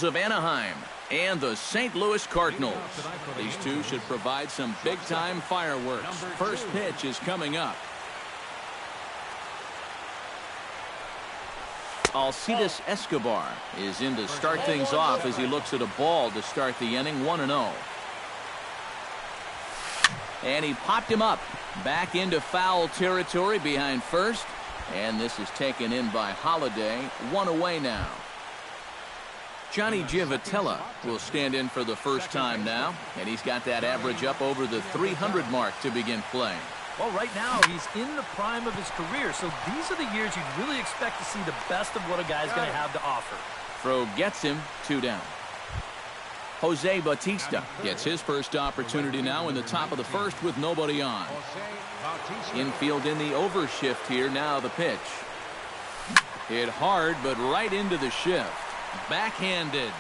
of Anaheim and the St. Louis Cardinals. These two should provide some big-time fireworks. First pitch is coming up. Alcides Escobar is in to start things off as he looks at a ball to start the inning, 1-0. And he popped him up back into foul territory behind first, and this is taken in by Holiday. One away now. Johnny Giavotella will stand in for the first time now, and he's got that average up over the 300 mark to begin playing. Well, right now he's in the prime of his career, so these are the years you'd really expect to see the best of what a guy's going to have to offer. Throw gets him, 2 down. Jose Bautista gets his first opportunity now in the top of the first with nobody on. Infield in the overshift here. Now the pitch. Hit hard, but right into the shift. Backhanded.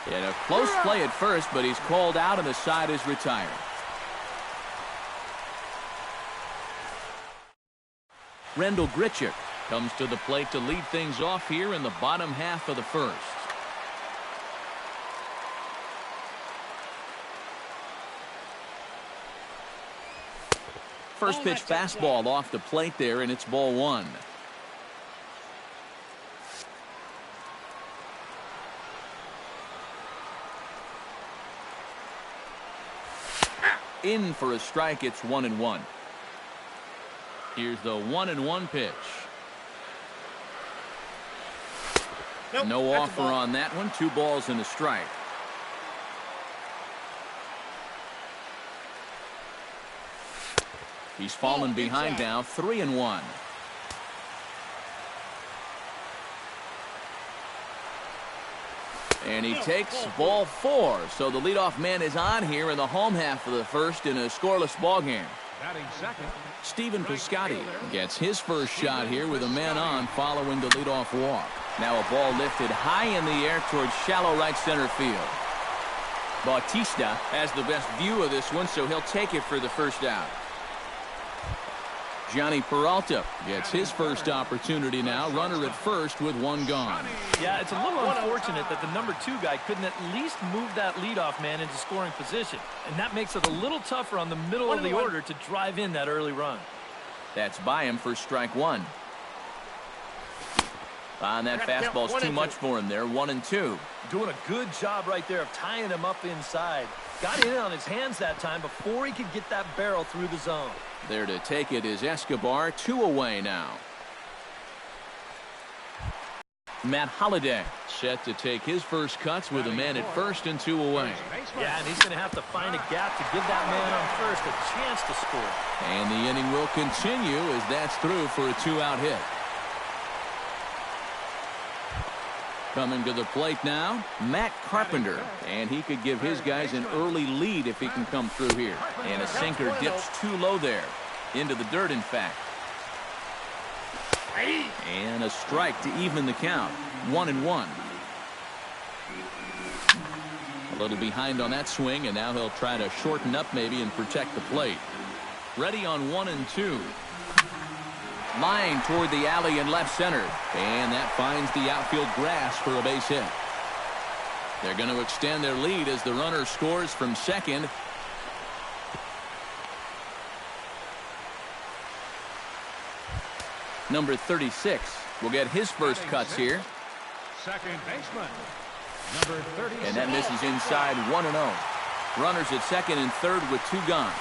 In a close play at first, but he's called out and the side is retired. Rendell Grichuk comes to the plate to lead things off here in the bottom half of the first. First pitch fastball off the plate there, and it's ball 1. In for a strike. It's 1-1. Here's the 1-1 pitch. Nope, no offer on that one. 2 balls and a strike. He's fallen behind now, 3-1. And he takes ball 4. So the leadoff man is on here in the home half of the first in a scoreless ball game. Stephen Piscotty gets his first shot here with a man on following the leadoff walk. Now a ball lifted high in the air towards shallow right center field. Bautista has the best view of this one, so he'll take it for the first out. Johnny Peralta gets his first opportunity now. Runner at first with 1 gone. Yeah, it's a little unfortunate that the number 2 guy couldn't at least move that leadoff man into scoring position. And that makes it a little tougher on the middle of the order to drive in that early run. That's by him for strike 1. On that fastball's too much for him there. 1-2. Doing a good job right there of tying him up inside. Got in on his hands that time before he could get that barrel through the zone. There to take it is Escobar. 2 away now. Matt Holliday set to take his first cuts with a man at first and 2 away. Yeah, and he's going to have to find a gap to give that man on first a chance to score. And the inning will continue as that's through for a 2-out hit. Coming to the plate now, Matt Carpenter. And he could give his guys an early lead if he can come through here. And a sinker dips too low there. Into the dirt, in fact. And a strike to even the count. 1-1. A little behind on that swing, and now he'll try to shorten up maybe and protect the plate. Ready on 1-2. Line toward the alley in left center. And that finds the outfield grass for a base hit. They're going to extend their lead as the runner scores from second. Number 36 will get his first cuts here. Second baseman, number 36. And that misses inside, 1-0. Runners at second and third with 2 gone.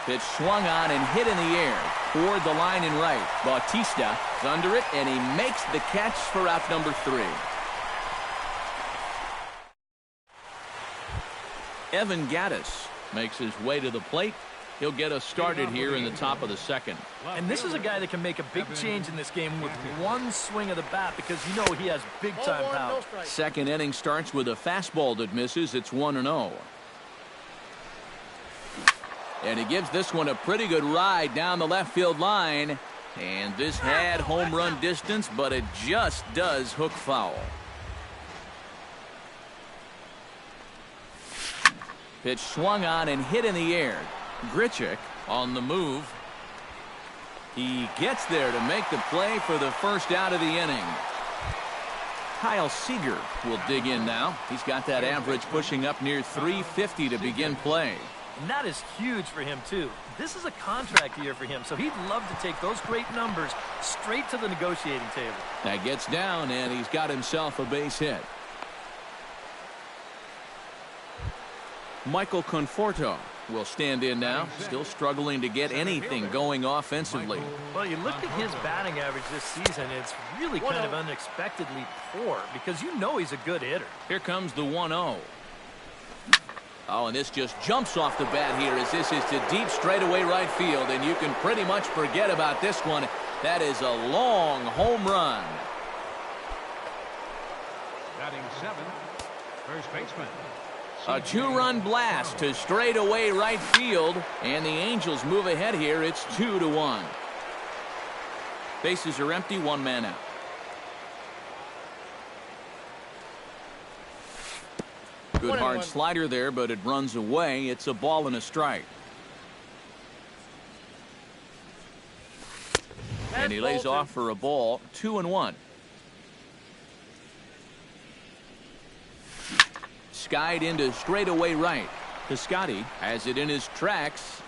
Pitch swung on and hit in the air toward the line and right. Bautista is under it, and he makes the catch for out number 3. Evan Gattis makes his way to the plate. He'll get us started here in the top of the second. And this is a guy that can make a big change in this game with 1 swing of the bat because you know he has big-time power. Second inning starts with a fastball that misses. It's 1-0. And he gives this one a pretty good ride down the left field line. And this had home run distance, but it just does hook foul. Pitch swung on and hit in the air. Grichuk on the move. He gets there to make the play for the first out of the inning. Kyle Seager will dig in now. He's got that average pushing up near 350 to begin play. And that is huge for him, too. This is a contract year for him, so he'd love to take those great numbers straight to the negotiating table. That gets down, and he's got himself a base hit. Michael Conforto will stand in now, still struggling to get anything going offensively. Well, you look at his batting average this season, it's really kind of unexpectedly poor because you know he's a good hitter. Here comes the 1-0. Oh, and this just jumps off the bat here as this is to deep straightaway right field, and you can pretty much forget about this one. That is a long home run. Batting seventh, first baseman. A two-run blast to straightaway right field, and the Angels move ahead here. It's 2-1. Bases are empty, one man out. Good hard slider there, but it runs away. It's a ball and a strike. And he lays off for a ball, 2-1. Skied into straightaway right. Piscotty has it in his tracks.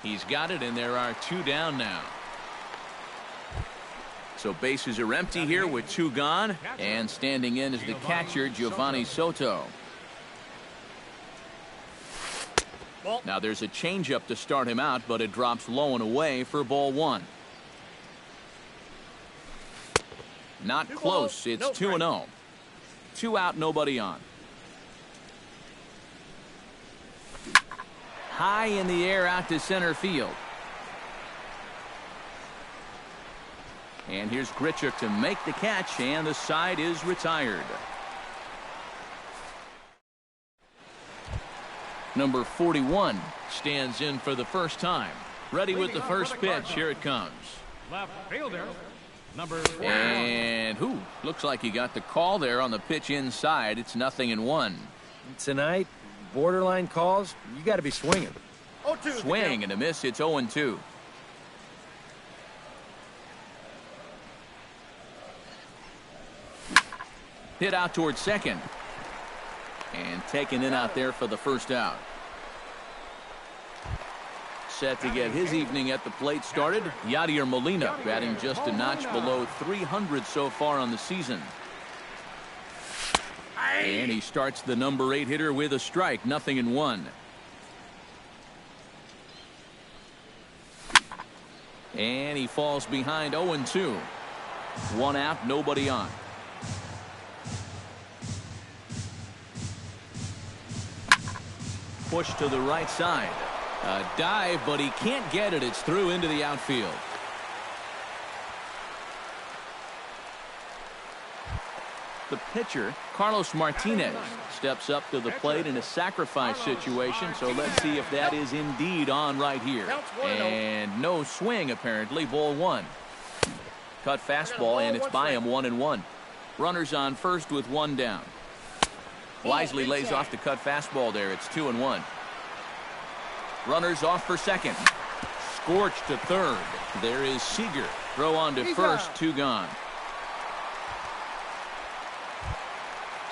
He's got it, and there are two down now. So bases are empty here with two gone, and standing in is the catcher, Giovanni Soto. Now there's a changeup to start him out, but it drops low and away for ball one. Not close. It's 2-0. Two out, nobody on. High in the air out to center field. And here's Grichuk to make the catch, and the side is retired. Number 41 stands in for the first time. Ready with the first pitch. Here it comes. Left fielder, number 4. And looks like he got the call there on the pitch inside. It's 0-1. Tonight, borderline calls, you got to be swinging. Swing and a miss. It's 0-2. Hit out towards second. And taken in out there for the first out. Set to get his evening at the plate started. Yadier Molina batting just a notch below 300 so far on the season. And he starts the number 8 hitter with a strike. 0-1. And he falls behind 0-2. One out, nobody on. Push to the right side. A dive, but he can't get it. It's through into the outfield. The pitcher, Carlos Martinez, steps up to the plate in a sacrifice situation, so let's see if that is indeed on right here. And no swing, apparently. Ball one. Cut fastball, and it's by him, 1-1. Runners on first with one down. Wisely lays off the cut fastball there. It's 2-1. Runners off for second. Scorched to third. There is Seager. Throw on to first. Two gone.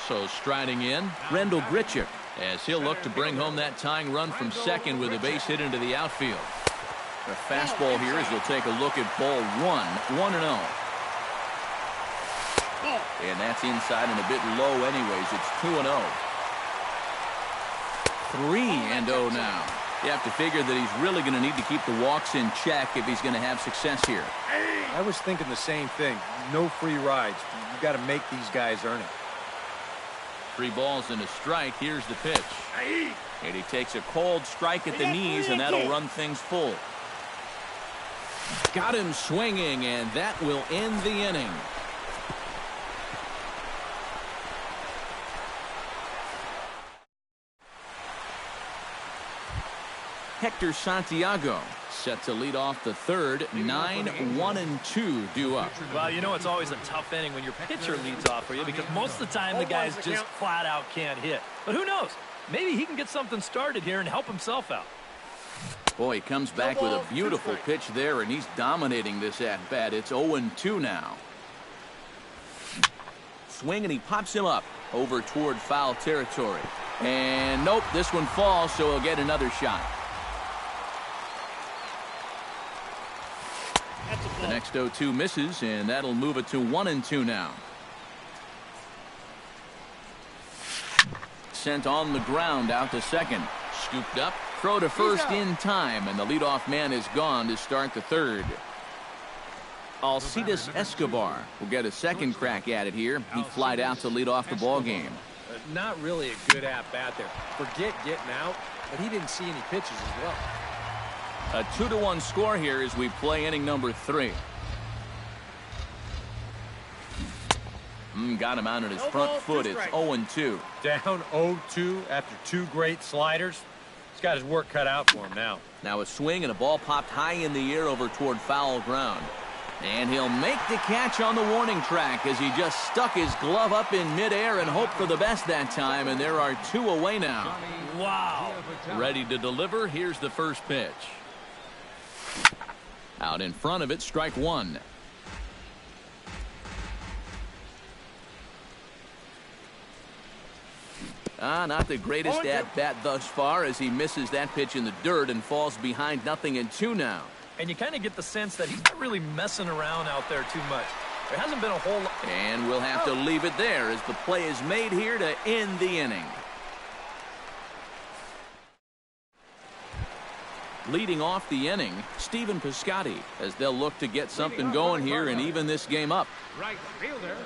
So striding in, Rendell Grichuk, as he'll look to bring home that tying run from second with a base hit into the outfield. The fastball here as we'll take a look at ball one. 1-0. And that's inside and a bit low anyways. It's 2-0. 3-0 now. You have to figure that he's really going to need to keep the walks in check if he's going to have success here. I was thinking the same thing. No free rides. You got to make these guys earn it. 3 balls and a strike. Here's the pitch. And he takes a cold strike at the knees, and that'll run things full. Got him swinging, and that will end the inning. Hector Santiago set to lead off the third. 9-1-2 due up. Well, you know it's always a tough inning when your pitcher leads off for you because most of the time the guys just flat out can't hit. But who knows? Maybe he can get something started here and help himself out. Boy, he comes back with a beautiful pitch there, and he's dominating this at-bat. It's 0-2 now. swing, and he pops him up over toward foul territory. And nope, this one falls, so he'll get another shot. The next 0-2 misses, and that'll move it to 1-2 now. Sent on the ground out to second. Scooped up, throw to first in time, and the leadoff man is gone to start the third. Alcides Escobar will get a second crack at it here. He flied out to lead off the ball game. Not really a good at-bat there. Forget getting out, but he didn't see any pitches as well. A 2-1 score here as we play inning number 3. Got him out on his front foot. It's 0-2. Down 0-2 after 2 great sliders. He's got his work cut out for him now. Now a swing and a ball popped high in the air over toward foul ground. And he'll make the catch on the warning track as he just stuck his glove up in midair and hoped for the best that time. And there are 2 away now. Wow. Ready to deliver. Here's the first pitch. Out in front of it, strike 1. Not the greatest at-bat thus far as he misses that pitch in the dirt and falls behind 0-2 now. And you kind of get the sense that he's not really messing around out there too much. There hasn't been a whole lot. And we'll have to leave it there as the play is made here to end the inning. Leading off the inning, Stephen Piscotty, as they'll look to get something going here and even this game up. Right fielder,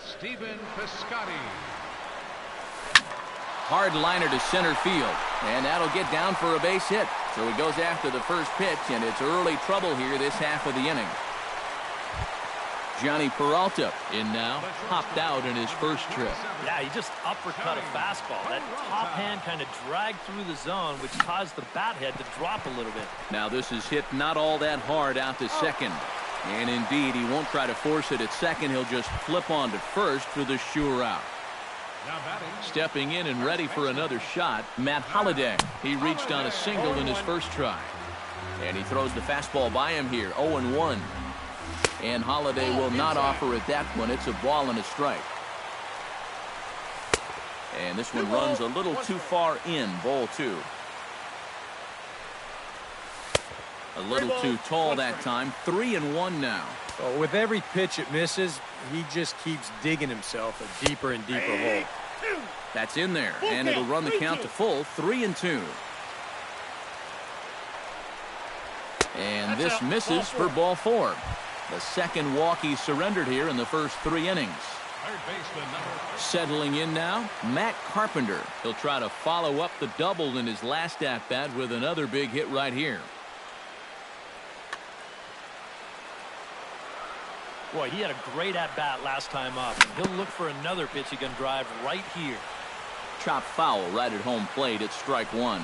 Stephen Piscotty. Hard liner to center field, and that'll get down for a base hit. So he goes after the first pitch, and it's early trouble here this half of the inning. Johnny Peralta in now, popped out in his first trip. Yeah, he just uppercut a fastball. That top hand kind of dragged through the zone, which caused the bat head to drop a little bit. Now this is hit not all that hard out to second. And indeed, he won't try to force it at second. He'll just flip on to first for the sure out. Stepping in and ready for another shot, Matt Holliday. He reached on a single in his first try. And he throws the fastball by him here, 0-1. And Holliday will not offer it that one. It's a ball and a strike. And this one runs a little too far in, ball 2. A little too tall that time, 3-1 now. So with every pitch it misses, he just keeps digging himself a deeper and deeper hole. That's in there, and it'll run the count to full, 3-2. And this misses for ball 4. The second walk he surrendered here in the first 3 innings. Settling in now, Matt Carpenter. He'll try to follow up the double in his last at-bat with another big hit right here. Boy, he had a great at-bat last time up. He'll look for another pitch he can drive right here. Chop foul right at home plate. It's strike 1.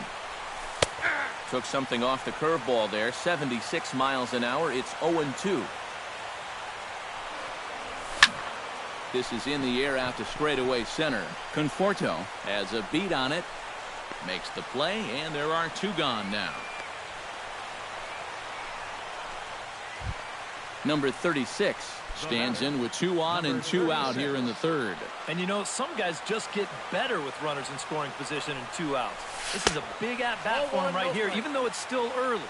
Took something off the curveball there. 76 miles an hour. It's 0-2. This is in the air out to straightaway center. Conforto has a beat on it. Makes the play, and there are 2 gone now. Number 36 stands in with 2 on and 2 out here in the third. And you know, some guys just get better with runners in scoring position and 2 outs. This is a big at-bat for him right here, even though it's still early.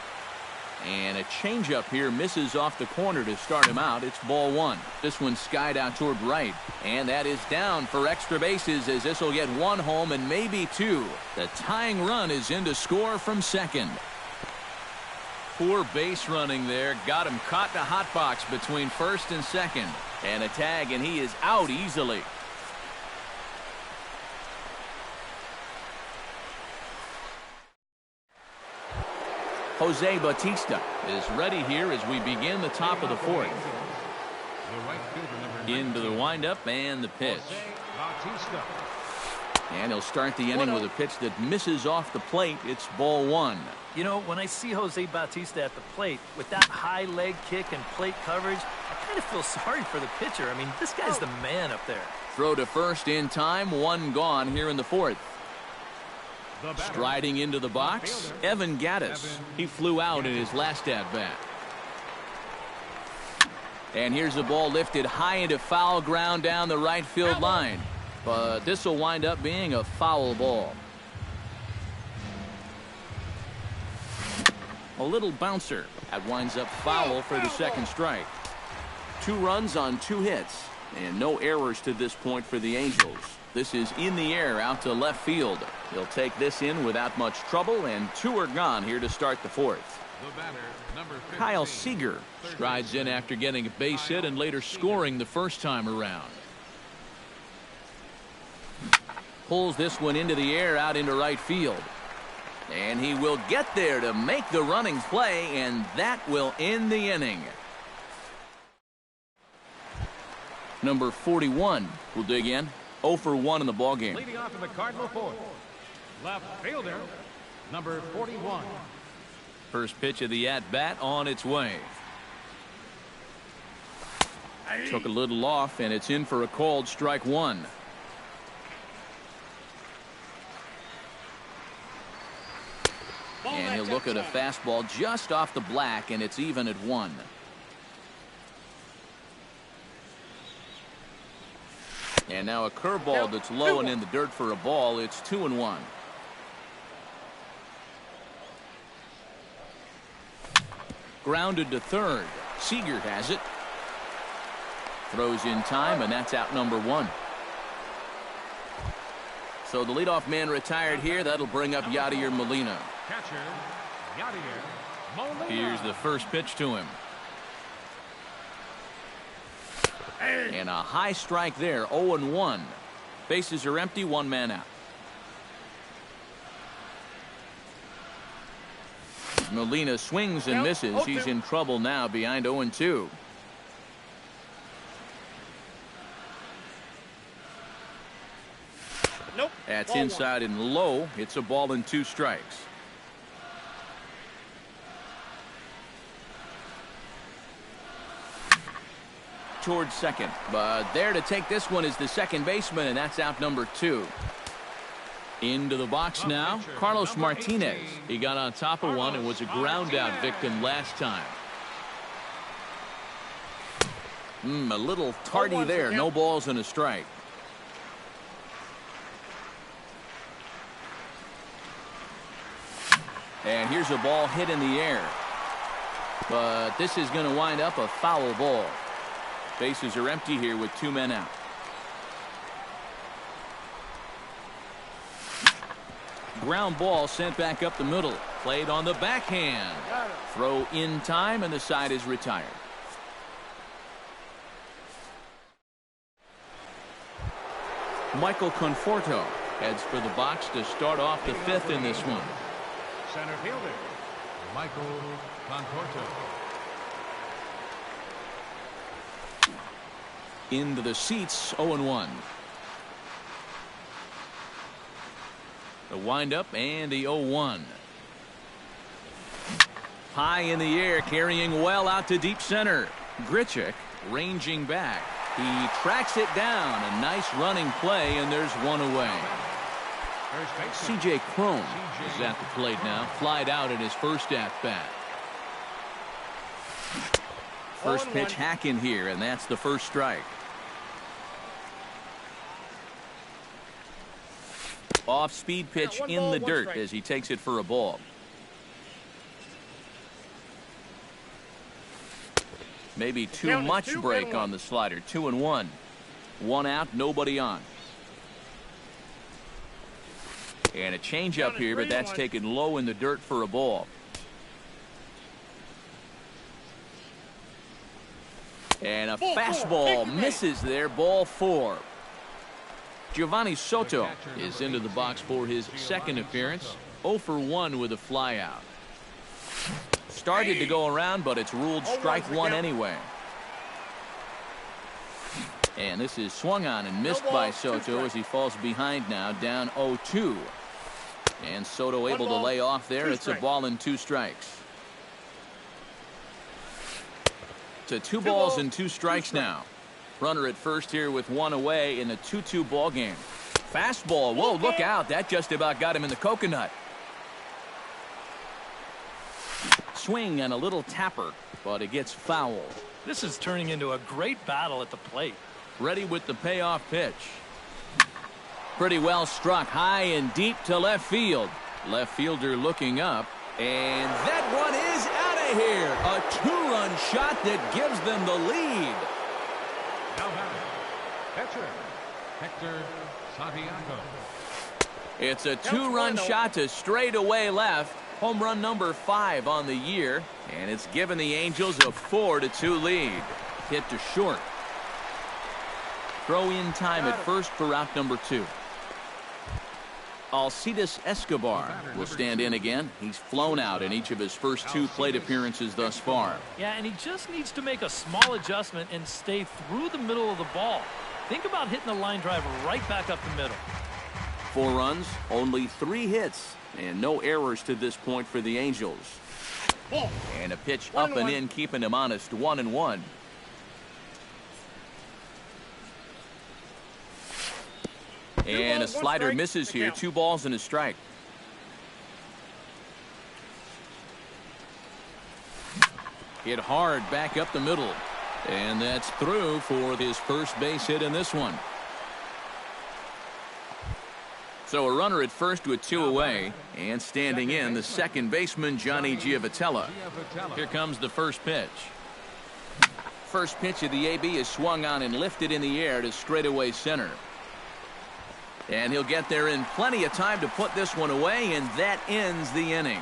And a changeup here misses off the corner to start him out. It's ball 1. This one skied out toward right. And that is down for extra bases as this will get 1 home and maybe 2. The tying run is in to score from second. Poor base running there. Got him caught in a hot box between first and second. And a tag, and he is out easily. Jose Bautista is ready here as we begin the top of the 4th. Into the windup and the pitch. And he'll start the inning with a pitch that misses off the plate. It's ball 1. You know, when I see Jose Bautista at the plate with that high leg kick and plate coverage, I kind of feel sorry for the pitcher. I mean, this guy's the man up there. Throw to first in time. 1 gone here in the 4th. Striding into the box, Evan Gattis. He flew out in his last at-bat. And here's the ball lifted high into foul ground down the right field line. But this will wind up being a foul ball. A little bouncer. That winds up foul for the second strike. 2 runs on 2 hits. And no errors to this point for the Angels. This is in the air out to left field. He'll take this in without much trouble, and 2 are gone here to start the 4th. The batter, number 15, Kyle Seager strides in after getting a base hit and later scoring the first time around. Pulls this one into the air out into right field. And he will get there to make the running play, and that will end the inning. Number 41 will dig in. 0 for 1 in the ballgame. leading off in the Cardinal 4th. Left fielder, number 41. First pitch of the at-bat on its way. Took a little off, and it's in for a called strike 1. And he'll look at a fastball just off the black, and it's even at 1. And now a curveball that's low and in the dirt for a ball. It's 2-1. Grounded to third. Seager has it. Throws in time, and that's out number 1. So the leadoff man retired here. That'll bring up Yadier Molina. Catcher, Yadier Molina. Here's the first pitch to him. And a high strike there. 0-1. Bases are empty. 1 man out. Molina swings and misses. He's in trouble now behind 0-2. Nope. That's inside and low. It's a ball and 2 strikes. Towards second, but there to take this one is the second baseman, and that's out number 2. Into the box now, Carlos Martinez. He got on top of one and was a ground out victim last time. A little tardy there. No balls and a strike. And here's a ball hit in the air. But this is going to wind up a foul ball. Bases are empty here with 2 men out. Ground ball sent back up the middle. Played on the backhand. Throw in time, and the side is retired. Michael Conforto heads for the box to start off the 5th in this one. Center fielder, Michael Conforto. Into the seats, 0-1. The windup and the 0-1. High in the air, carrying well out to deep center. Grichuk ranging back. He tracks it down. A nice running play, and there's 1 away. C.J. Cron is at the plate now. Flied out in his first at-bat. First pitch hack in here, and that's the first strike. Off-speed pitch in the dirt as he takes it for a ball. Maybe too much break on the slider. 2-1. 1 out, nobody on. And a changeup here, but that's taken low in the dirt for a ball. And a fastball misses there. Ball 4. Giovanni Soto is into the box for his second appearance. 0 for 1 with a flyout. Started to go around, but it's ruled strike 1 anyway. And this is swung on and missed by Soto as he falls behind now, down 0-2. And Soto able to lay off there. It's a ball and 2 strikes. To 2 balls and 2 strikes now. Runner at first here with 1 away in a 2-2 ball game. Fastball. Whoa, look out. That just about got him in the coconut. Swing and a little tapper, but it gets foul. This is turning into a great battle at the plate. Ready with the payoff pitch. Pretty well struck high and deep to left field. Left fielder looking up. And that one is out of here. A two-run shot that gives them the lead. Now batter, catcher, Hector Santiago. It's a two-run shot to straightaway left. Home run number 5 on the year. And it's given the Angels a 4-2 lead. Hit to short. Throw in time at first for out number 2. Alcides Escobar will stand in again. He's flown out in each of his first 2 plate appearances thus far. Yeah, and he just needs to make a small adjustment and stay through the middle of the ball. Think about hitting a line drive right back up the middle. 4 runs, only 3 hits, and no errors to this point for the Angels. And a pitch up and in, keeping him honest, 1-1. And a slider misses here. 2 balls and a strike. Hit hard back up the middle. And that's through for his first base hit in this one. So a runner at first with 2 away. And standing in, the second baseman, Johnny Giavotella. Here comes the first pitch. First pitch of the AB is swung on and lifted in the air to straightaway center. And he'll get there in plenty of time to put this one away, and that ends the inning.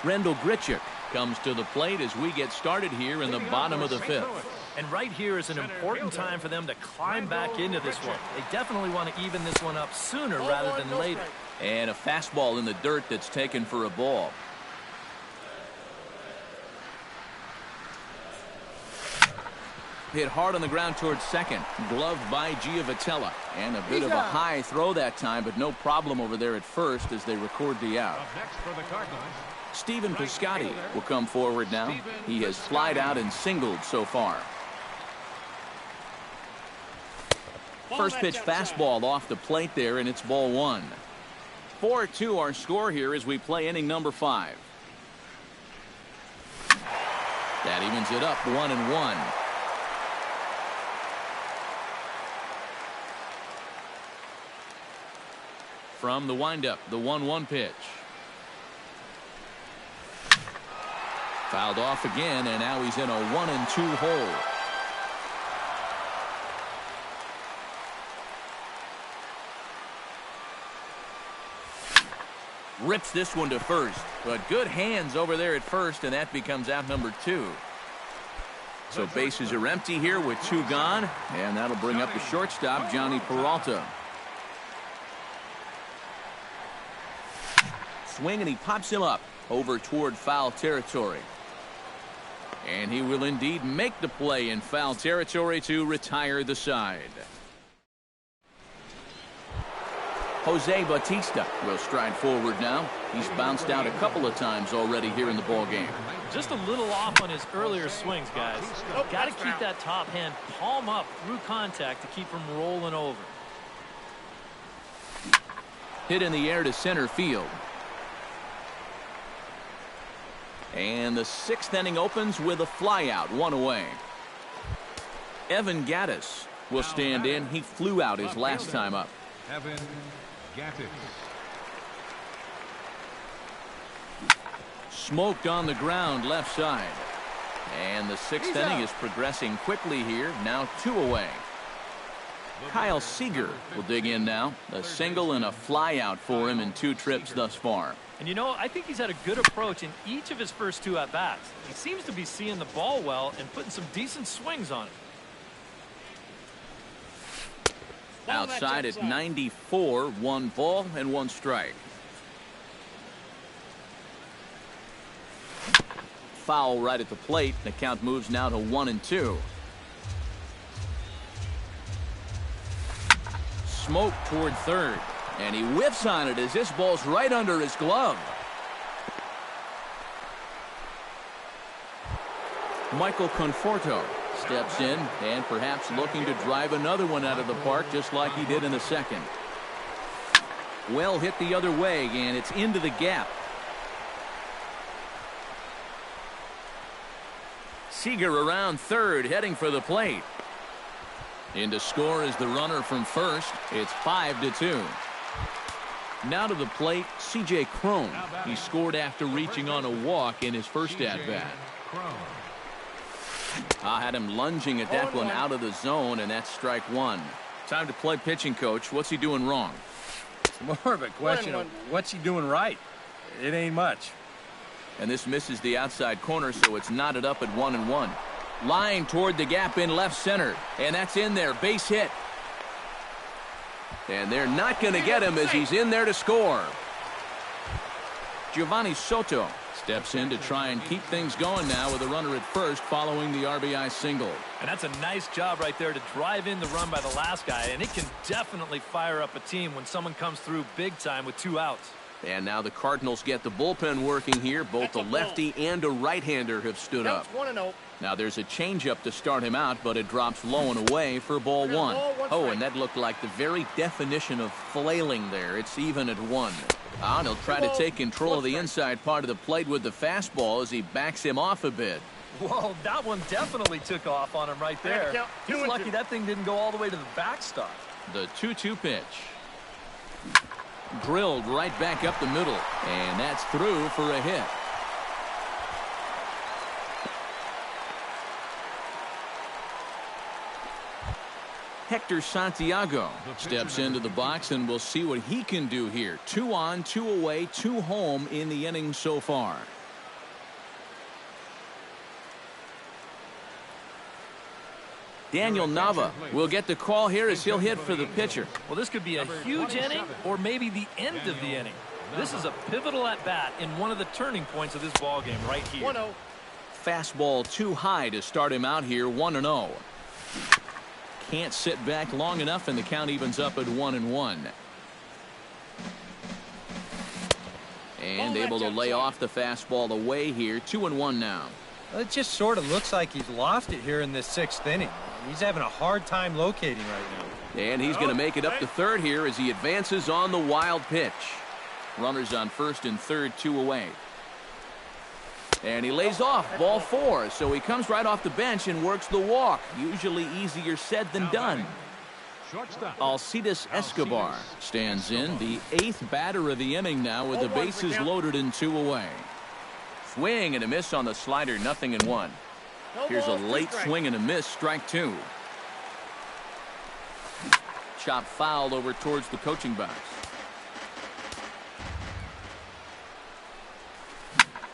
Rendell Grichuk comes to the plate as we get started here in the bottom of the 5th. And right here is an important time for them to climb back into this one. They definitely want to even this one up sooner rather than later. And a fastball in the dirt that's taken for a ball. Hit hard on the ground towards second. Gloved by Giavotella. And a bit of a high throw that time, but no problem over there at first as they record the out. Next for the Cardinals, Stephen Piscotty will come forward now. He has flied out and singled so far. First pitch fastball off the plate there, and it's ball 1. 4-2 our score here as we play inning number 5. That evens it up 1-1. From the windup, the 1-1 pitch. Fouled off again, and now he's in a 1-2 hole. Rips this one to first, but good hands over there at first, and that becomes out number 2. So bases are empty here with 2 gone, and that'll bring up the shortstop, Johnny Peralta. Swing, and he pops him up over toward foul territory. And he will indeed make the play in foul territory to retire the side. Jose Bautista will stride forward now. He's bounced out a couple of times already here in the ball game. Just a little off on his earlier swings, guys. Got to keep that top hand palm up through contact to keep him rolling over. Hit in the air to center field. And the 6th inning opens with a flyout, 1 away. Evan Gattis will stand in. He flew out his last time up. Evan Gattis. Smoked on the ground left side. And the 6th inning is progressing quickly here. Now 2 away. Kyle Seager will dig in now. A single and a flyout for him in 2 trips thus far. And you know, I think he's had a good approach in each of his first 2 at-bats. He seems to be seeing the ball well and putting some decent swings on it. Outside at 94, 1 ball and 1 strike. Foul right at the plate. The count moves now to 1-2. Smoke toward third. And he whiffs on it as this ball's right under his glove. Michael Conforto steps in and perhaps looking to drive another one out of the park just like he did in the 2nd. Well hit the other way, and it's into the gap. Seager around third, heading for the plate. In to score is the runner from first. It's 5-2. Now to the plate, C.J. Cron. He scored after reaching on a walk in his first at-bat. I had him lunging at that one out of the zone, and that's strike one. Time to play pitching coach. What's he doing wrong? It's more of a question of what's he doing right. It ain't much. And this misses the outside corner, so it's knotted up at 1-1. Line toward the gap in left center, and that's in there. Base hit. And they're not going to get him as he's in there to score. Giovanni Soto steps in to try and keep things going now with a runner at first following the RBI single. And that's a nice job right there to drive in the run by the last guy, and it can definitely fire up a team when someone comes through big time with 2 outs. And now the Cardinals get the bullpen working here. Both a lefty and a right-hander have stood up. Now there's a changeup to start him out, but it drops low and away for ball one. Oh, and that looked like the very definition of flailing there. It's even at 1. And he'll try to take control of the inside part of the plate with the fastball as he backs him off a bit. Whoa, that one definitely took off on him right there. He's lucky that thing didn't go all the way to the backstop. The 2-2 pitch. Drilled right back up the middle, and that's through for a hit. Hector Santiago steps into the box, and we'll see what he can do here. 2 on, 2 away, 2 home in the inning so far. Daniel Nava will get the call here as he'll hit for the pitcher. Well, this could be a huge inning or maybe the end of the inning. This is a pivotal at-bat in one of the turning points of this ball game right here. 1-0. Fastball too high to start him out here. 1-0. Can't sit back long enough, and the count evens up at 1-1. And able to lay off the fastball away here. 2-1 now. It just sort of looks like he's lost it here in this 6th inning. He's having a hard time locating right now. And he's going to make it up to third here as he advances on the wild pitch. Runners on first and third, 2 away. And he lays off ball 4, so he comes right off the bench and works the walk. Usually easier said than done. Alcides Escobar stands in, the 8th batter of the inning now with the bases loaded and 2 away. Swing and a miss on the slider, 0-1. Here's a late swing and a miss, strike 2. Chop fouled over towards the coaching box.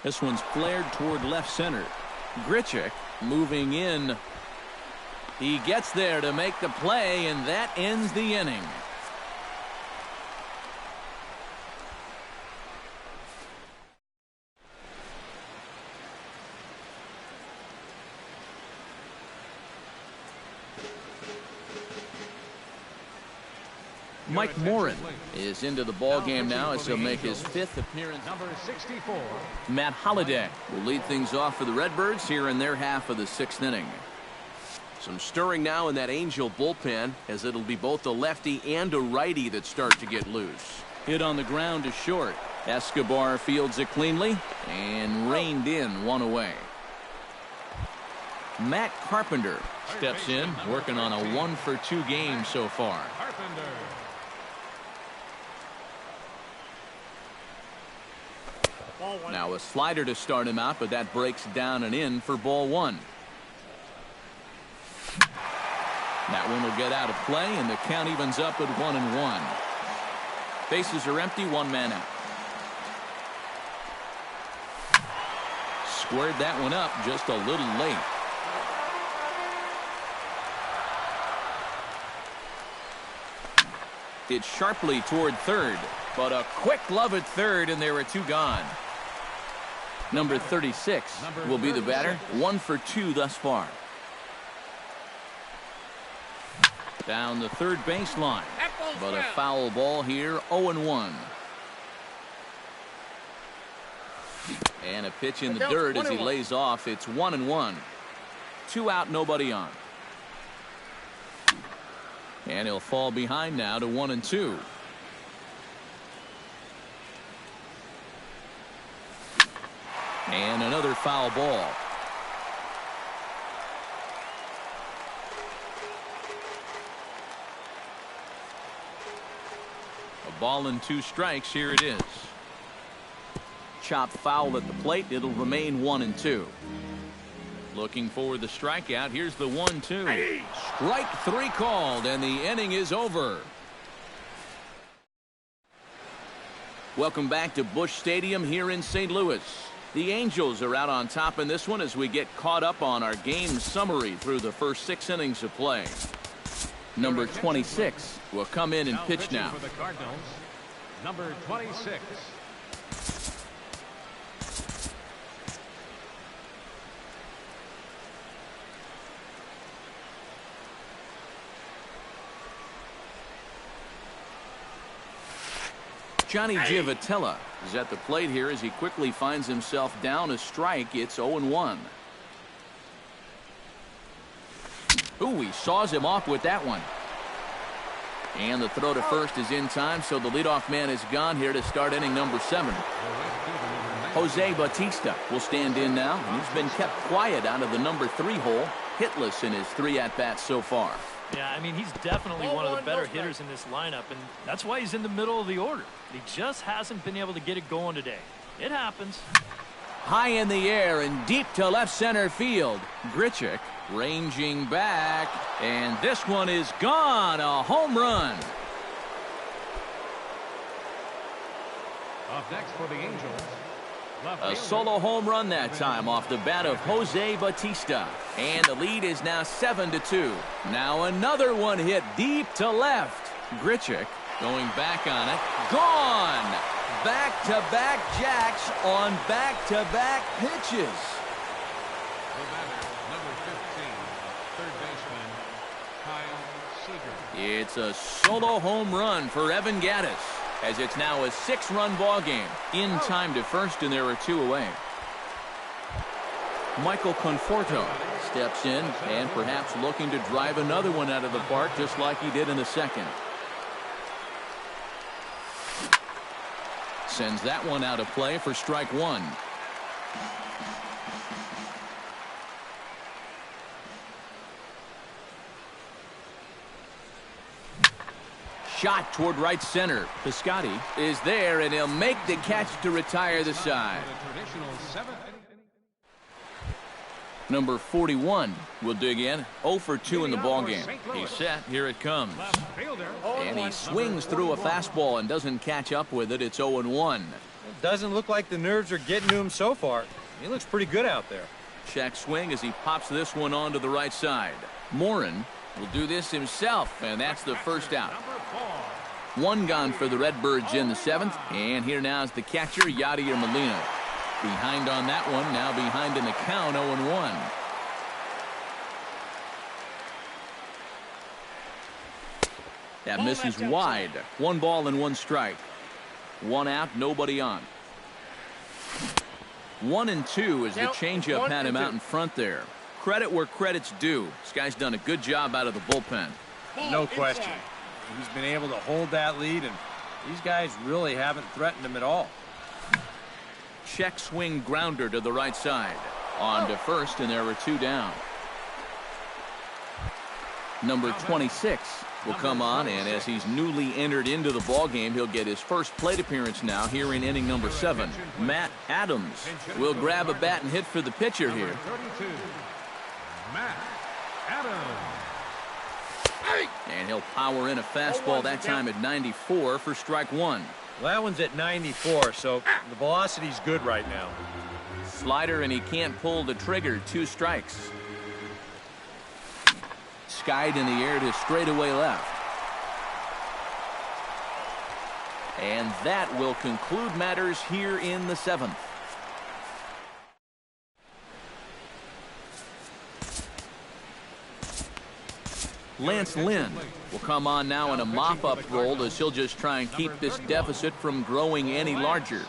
This one's flared toward left center. Grichuk moving in. He gets there to make the play, and that ends the inning. Mike Morin is into the ball game now as he'll make his 5th appearance. Number 64. Matt Holliday will lead things off for the Redbirds here in their half of the 6th inning. Some stirring now in that Angel bullpen, as it'll be both a lefty and a righty that start to get loose. Hit on the ground to short. Escobar fields it cleanly and reined in, 1 away. Matt Carpenter steps in, working on a 1-for-2 game so far. Carpenter. Now a slider to start him out, but that breaks down and in for ball 1. That one will get out of play, and the count evens up at 1-1. Bases are empty, 1 man out. Squared that one up just a little late. It's sharply toward third, but a quick glove at third, and there are 2 gone. Number 36 will be the batter. 1 for 2 thus far. Down the third baseline, but a foul ball here. 0-1. And a pitch in the dirt as he lays off. It's 1-1. 2 out, nobody on. And he'll fall behind now to 1-2. And another foul ball. Ball and 2 strikes. Here it is. Chop foul at the plate. It'll remain 1-2. Looking for the strikeout. Here's the 1-2. Strike 3 called, and the inning is over. Welcome back to Busch Stadium here in St. Louis. The Angels are out on top in this one as we get caught up on our game summary through the first 6 innings of play. Number 26 will come in and pitch now. For the Cardinals, number 26. Johnny Giavotella is at the plate here as he quickly finds himself down a strike. It's 0-1. Ooh, he saws him off with that one. And the throw to first is in time, so the leadoff man is gone here to start inning number 7. Jose Bautista will stand in now, and he's been kept quiet out of the number 3 hole, hitless in his 3 at-bats so far. Yeah, I mean, he's definitely one of the better hitters in this lineup, and that's why he's in the middle of the order. He just hasn't been able to get it going today. It happens. High in the air and deep to left center field. Grichuk ranging back, and this one is gone. A home run. Up next for the Angels. A solo home run that time off the bat of Jose Bautista. And the lead is now 7-2. Now another one hit deep to left. Grichuk going back on it. Gone! Back-to-back jacks on back-to-back pitches. The batter, number 15, third baseman, Kyle Seager. It's a solo home run for Evan Gattis, as it's now a 6-run ball game. In time to first, and there are 2 away. Michael Conforto steps in and perhaps looking to drive another one out of the park just like he did in the second. Sends that one out of play for strike 1. Shot toward right center. Piscotty is there, and he'll make the catch to retire the side. Number 41 will dig in. 0 for 2 in the ballgame. He's set. Here it comes. And he swings through a fastball and doesn't catch up with it. It's 0-1. It doesn't look like the nerves are getting to him so far. He looks pretty good out there. Check swing as he pops this one onto the right side. Morin will do this himself, and that's the first out. 1 gone for the Redbirds in the 7th. And here now is the catcher, Yadier Molina. Behind on that one, now behind in the count, 0-1. That misses wide. 1 ball and 1 strike. 1 out, nobody on. 1-2 as the changeup had him out in front there. Credit where credit's due. This guy's done a good job out of the bullpen. No question. He's been able to hold that lead, and these guys really haven't threatened him at all. Check swing grounder to the right side. On to first, and there were 2 down. Number 26 will come on, and as he's newly entered into the ballgame, he'll get his first plate appearance now here in inning number 7. Matt Adams will grab a bat and hit for the pitcher here. 32, Matt Adams. And he'll power in a fastball that time at 94 for strike 1. Well, that one's at 94, so the velocity's good right now. Slider, and he can't pull the trigger. 2 strikes. Skied in the air to straightaway left. And that will conclude matters here in the 7th. Lance Lynn will come on now in a mop-up role as he'll just try and keep this deficit from growing any larger.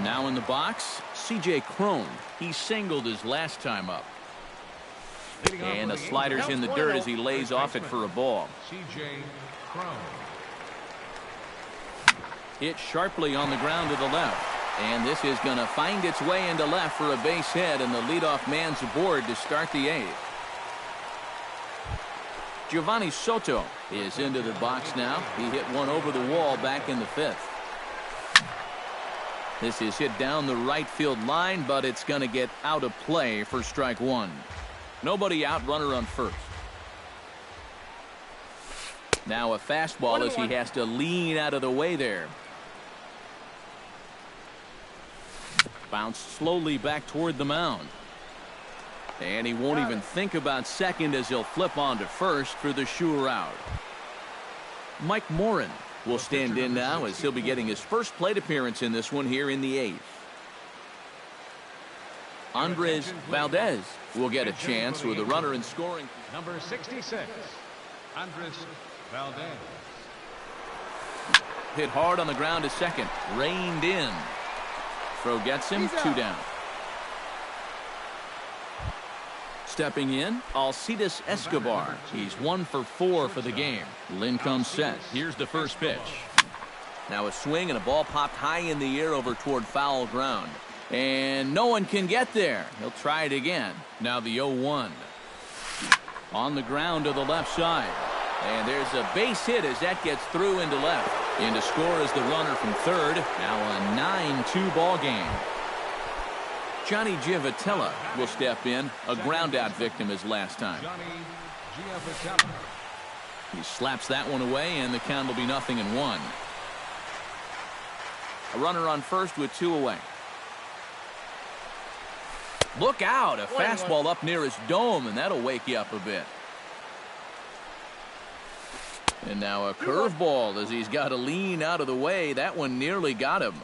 Now in the box, C.J. Cron. He singled his last time up. And the slider's in the dirt as he lays off it for a ball. C.J. Cron. Hit sharply on the ground to the left. And this is going to find its way into left for a base hit, and the leadoff man's aboard to start the 8th. Giovanni Soto is into the box now. He hit one over the wall back in the 5th. This is hit down the right field line, but it's going to get out of play for strike one. Nobody out, runner on first. Now a fastball as he has to lean out of the way there. Bounced slowly back toward the mound. And he won't even think about second as he'll flip on to first for the sure out. Mike Morin will stand in now as he'll be getting his first plate appearance in this one here in the 8th. Andres Valdez will get a chance with a runner in scoring. Number 66, Andres Valdez. Hit hard on the ground to second. Reined in. Throw gets him, 2 down. Stepping in, Alcides Escobar. He's 1 for 4 for the game. Lynn comes set. Here's the first pitch. Now a swing and a ball popped high in the air over toward foul ground. And no one can get there. He'll try it again. Now the 0-1. On the ground to the left side. And there's a base hit as that gets through into left. In to score is the runner from third. Now a 9-2 ball game. Johnny Giavotella will step in. A ground out victim his last time. He slaps that one away, and the count will be 0-1. A runner on first with 2 away. Look out, a fastball up near his dome, and that'll wake you up a bit. And now a curveball as he's got to lean out of the way. That one nearly got him.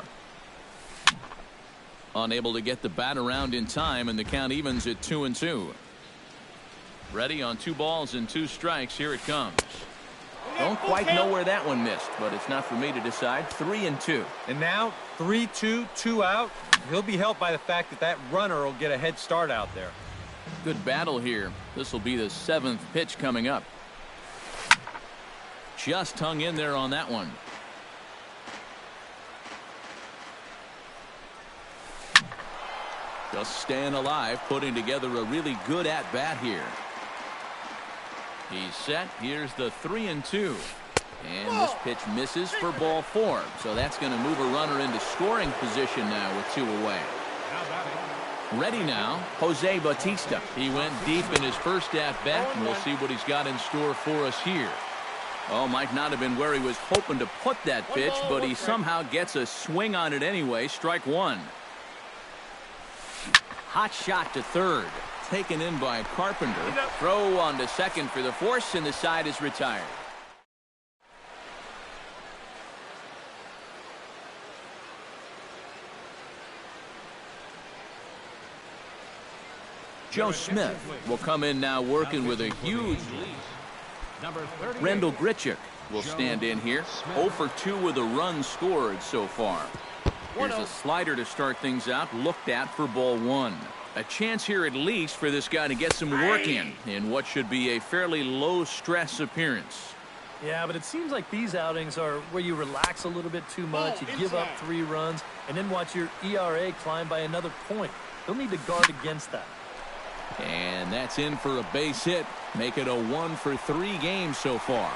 Unable to get the bat around in time, and the count evens at 2-2. Ready on 2 balls and 2 strikes. Here it comes. Don't quite know where that one missed, but it's not for me to decide. 3-2. And now 3-2, 2 out. He'll be helped by the fact that that runner will get a head start out there. Good battle here. This will be the 7th pitch coming up. Just hung in there on that one. Just staying alive, putting together a really good at-bat here. He's set. Here's the 3-2. And this pitch misses for ball 4. So that's going to move a runner into scoring position now with 2 away. Ready now, Jose Bautista. He went deep in his first at-bat, and we'll see what he's got in store for us here. Oh, might not have been where he was hoping to put that pitch, but he somehow gets a swing on it anyway. Strike 1. Hot shot to third. Taken in by Carpenter. Throw on to second for the force, and the side is retired. Joe Smith will come in now working with a huge lead. Rendell Grichuk will stand in here. 0 for 2 with a run scored so far. Here's a slider to start things out. Looked at for ball 1. A chance here at least for this guy to get some work in what should be a fairly low-stress appearance. Yeah, but it seems like these outings are where you relax a little bit too much. You give up 3 runs and then watch your ERA climb by another point. They'll need to guard against that. And that's in for a base hit. Make it a 1 for 3 game so far.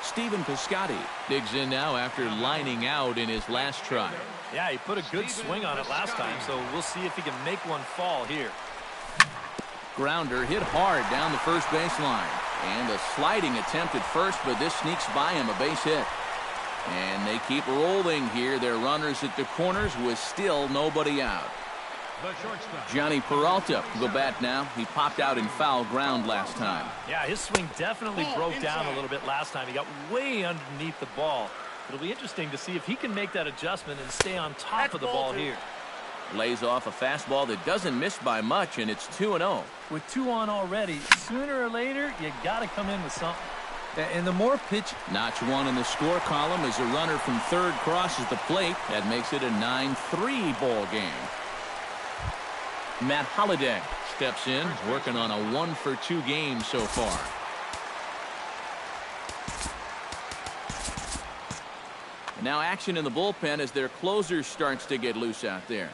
Stephen Piscotty digs in now after lining out in his last try. Yeah, he put a good swing on it last time, so we'll see if he can make one fall here. Grounder hit hard down the first baseline. And a sliding attempt at first, but this sneaks by him, a base hit. And they keep rolling here. Their runners at the corners with still nobody out. Johnny Peralta will bat now. He popped out in foul ground last time. Yeah, his swing definitely broke down a little bit last time. He got way underneath the ball. It'll be interesting to see if he can make that adjustment and stay on top of the ball here. Lays off a fastball that doesn't miss by much, and it's 2-0. With 2 on already, sooner or later, you got to come in with something. And the more pitch. Notch 1 in the score column as a runner from third crosses the plate. That makes it a 9-3 ball game. Matt Holliday steps in, working on a 1 for 2 game so far. And now action in the bullpen as their closer starts to get loose out there.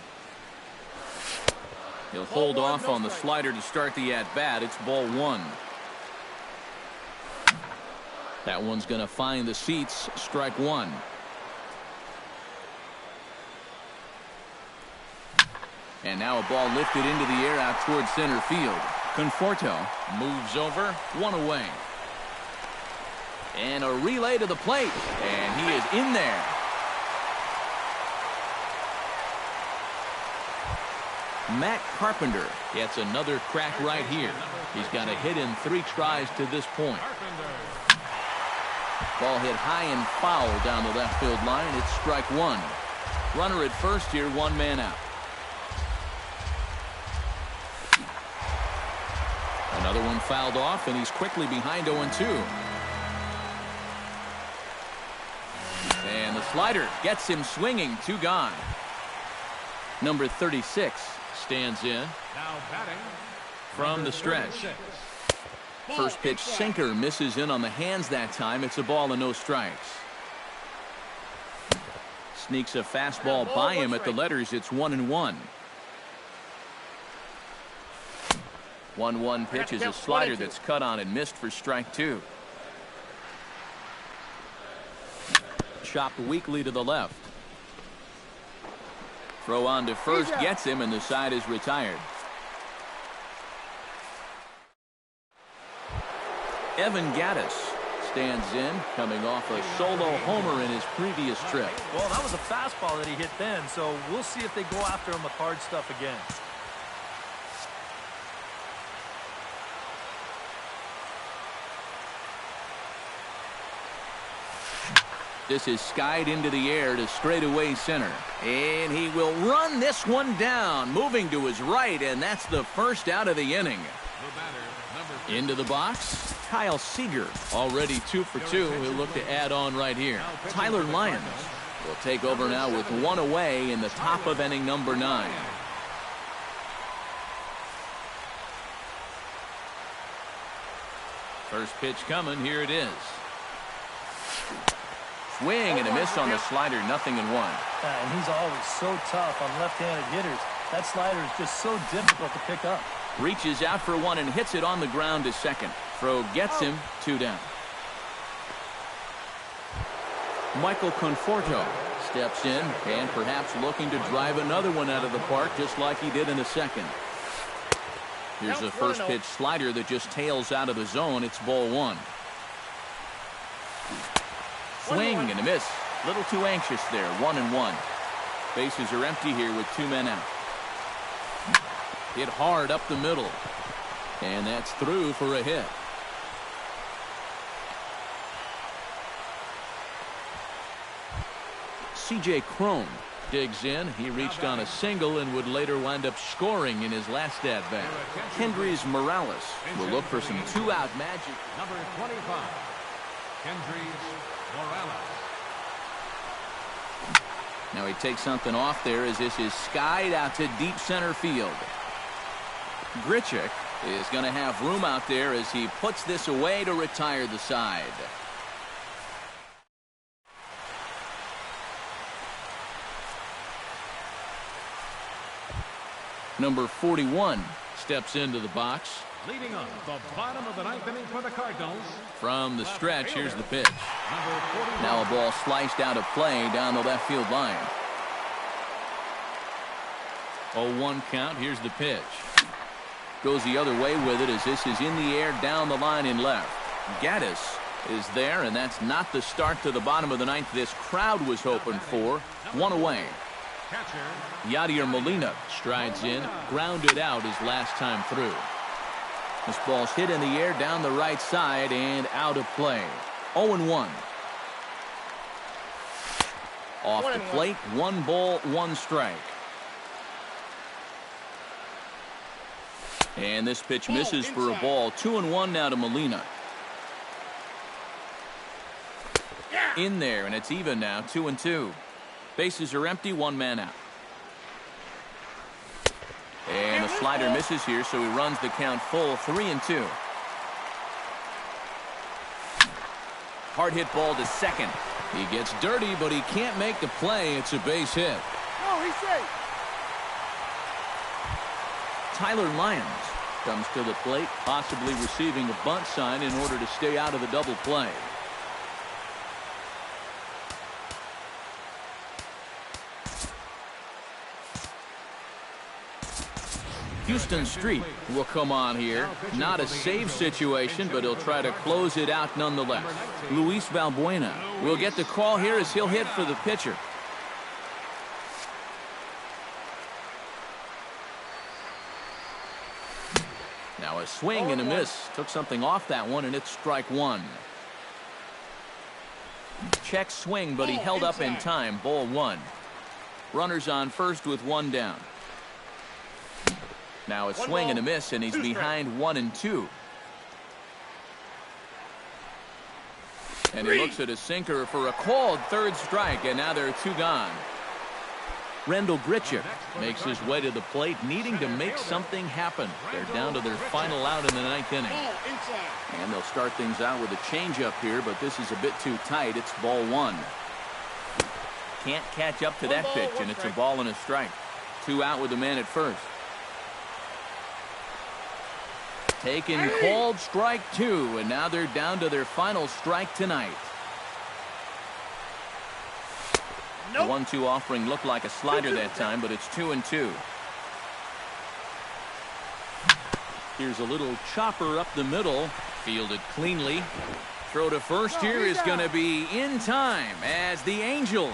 He'll hold off on the slider to start the at-bat. It's ball one. That one's going to find the seats. Strike one. And now a ball lifted into the air out towards center field. Conforto moves over, one away. And a relay to the plate. And he is in there. Matt Carpenter gets another crack right here. He's got a hit in 3 tries to this point. Ball hit high and foul down the left field line. It's strike one. Runner at first here, 1 man out. Another one fouled off, and he's quickly behind 0-2. And the slider gets him swinging. 2 gone. Number 36 stands in Now batting from the stretch. First pitch sinker misses in on the hands that time. It's a ball and no strikes. Sneaks a fastball by him at the letters. It's 1-1. 1-1 pitch is a slider that's cut on and missed for strike 2. Chopped weakly to the left. Throw on to first gets him, and the side is retired. Evan Gattis stands in, coming off a solo homer in his previous trip. Well, that was a fastball that he hit then, so we'll see if they go after him with hard stuff again. This is skied into the air to straightaway center. And he will run this one down, moving to his right, and that's the first out of the inning. Into the box, Kyle Seager, already 2 for 2. He'll look to add on right here. Tyler Lyons will take over now with 1 away in the top of inning number 9. First pitch coming, here it is. Swing and a miss on the slider, 0-1. And he's always so tough on left-handed hitters. That slider is just so difficult to pick up. Reaches out for one and hits it on the ground to second. Throw gets him, 2 down. Michael Conforto steps in and perhaps looking to drive another one out of the park just like he did in the second. Here's a first pitch slider that just tails out of the zone. It's ball 1. Swing and a miss. Little too anxious there. 1-1. Bases are empty here with 2 men out. Hit hard up the middle. And that's through for a hit. C.J. Cron digs in. He reached on a single and would later wind up scoring in his last at-bat. Kendrys Morales will look for some 2-out magic. Number 25, Kendrys Morales. Now he takes something off there as this is skied out to deep center field. Grichuk is going to have room out there as he puts this away to retire the side. Number 41 steps into the box. Leading on the bottom of the 9th inning for the Cardinals. From the stretch, here's the pitch. Now a ball sliced out of play down the left field line. 0-1 count. Here's the pitch. Goes the other way with it as this is in the air down the line in left. Gattis is there, and that's not the start to the bottom of the 9th this crowd was hoping for. 1 away. Yadier Molina strides in, grounded out his last time through. This ball's hit in the air down the right side and out of play. 0-1. Off the plate, 1 ball, 1 strike. And this pitch misses for a ball. 2-1 now to Molina. In there, and it's even now, 2-2. Bases are empty, 1 man out. And the slider misses here, so he runs the count full, 3-2. Hard hit ball to second. He gets dirty, but he can't make the play. It's a base hit. No, he's safe. Tyler Lyons comes to the plate, possibly receiving a bunt sign in order to stay out of the double play. Houston Street will come on here. Not a save situation, but he'll try to close it out nonetheless. Luis Valbuena will get the call here as he'll hit for the pitcher. Now a swing and a miss. Took something off that one, and it's strike one. Check swing, but he held up in time. Ball one. Runners on first with one down. Now a swing and a miss, and he's behind 1-2. And he looks at a sinker for a called third strike, and now there are two gone. Rendell Grichuk makes his way to the plate, needing to make something happen. They're down to their final out in the ninth inning. And they'll start things out with a changeup here, but this is a bit too tight. It's ball one. Can't catch up to that pitch, and it's a ball and a strike. Two out with the man at first. Taken, called strike two, and now they're down to their final strike tonight. The 1-2 offering looked like a slider that time, but it's 2-2. Here's a little chopper up the middle, fielded cleanly. Throw to first here is going to be in time as the Angels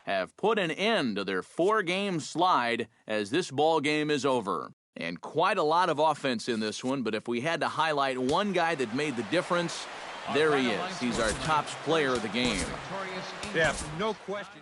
have put an end to their 4-game slide as this ball game is over. And quite a lot of offense in this one, but if we had to highlight one guy that made the difference, there he is. He's our top player of the game. Yeah, no question.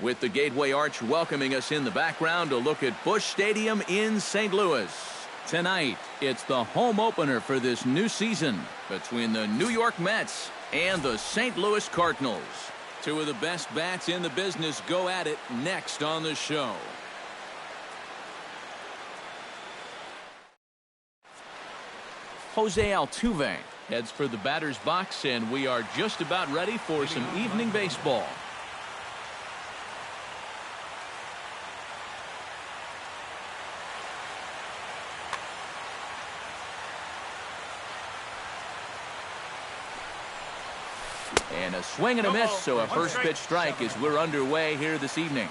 With the Gateway Arch welcoming us in the background to look at Busch Stadium in St. Louis. Tonight, it's the home opener for this new season between the New York Mets and the St. Louis Cardinals. Two of the best bats in the business go at it next on the show. Jose Altuve heads for the batter's box, and we are just about ready for some evening baseball. And a swing and a miss, so a first pitch strike as we're underway here this evening.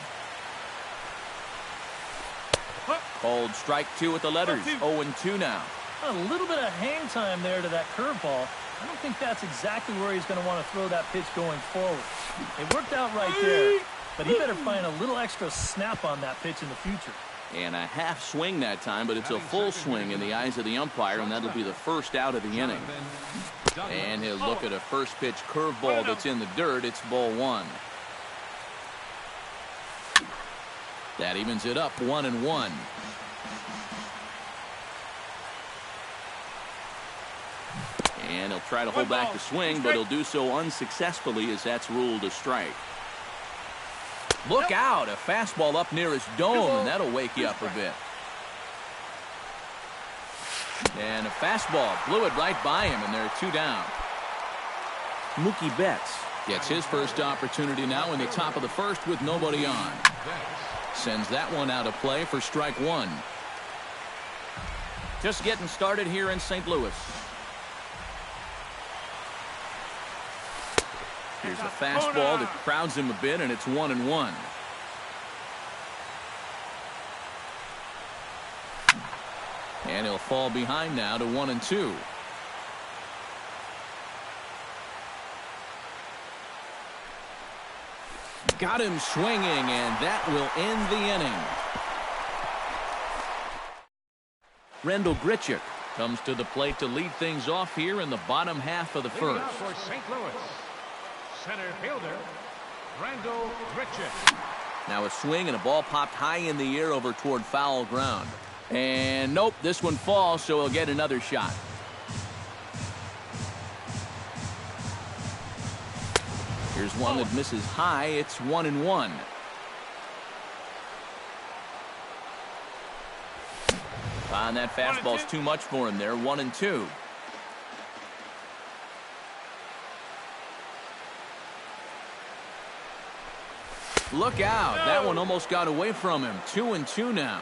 Called strike two with the letters. 0-2 now. A little bit of hang time there to that curveball. I don't think that's exactly where he's going to want to throw that pitch going forward. It worked out right there, but he better find a little extra snap on that pitch in the future. And a half swing that time, but it's a full swing in the eyes of the umpire, and that'll be the first out of the inning. And he'll look at a first pitch curveball that's in the dirt. It's ball one. That evens it up 1-1. And he'll try to hold back the swing, but he'll do so unsuccessfully as that's ruled a strike. Look out, a fastball up near his dome, and that'll wake you up a bit. And a fastball blew it right by him, and they're two down. Mookie Betts gets his first opportunity now in the top of the first with nobody on. Sends that one out of play for strike one. Just getting started here in St. Louis. Here's a fastball that crowds him a bit, and it's 1-1. And he'll fall behind now to 1-2. Got him swinging, and that will end the inning. Rendell Grichuk comes to the plate to lead things off here in the bottom half of the first. For St. Louis, center fielder, Rendell Grichuk. Now a swing and a ball popped high in the air over toward foul ground. And nope, this one falls, so he'll get another shot. Here's one that misses high. It's 1-1. And that fastball's too much for him there. 1-2. Look out. That one almost got away from him. 2-2 now.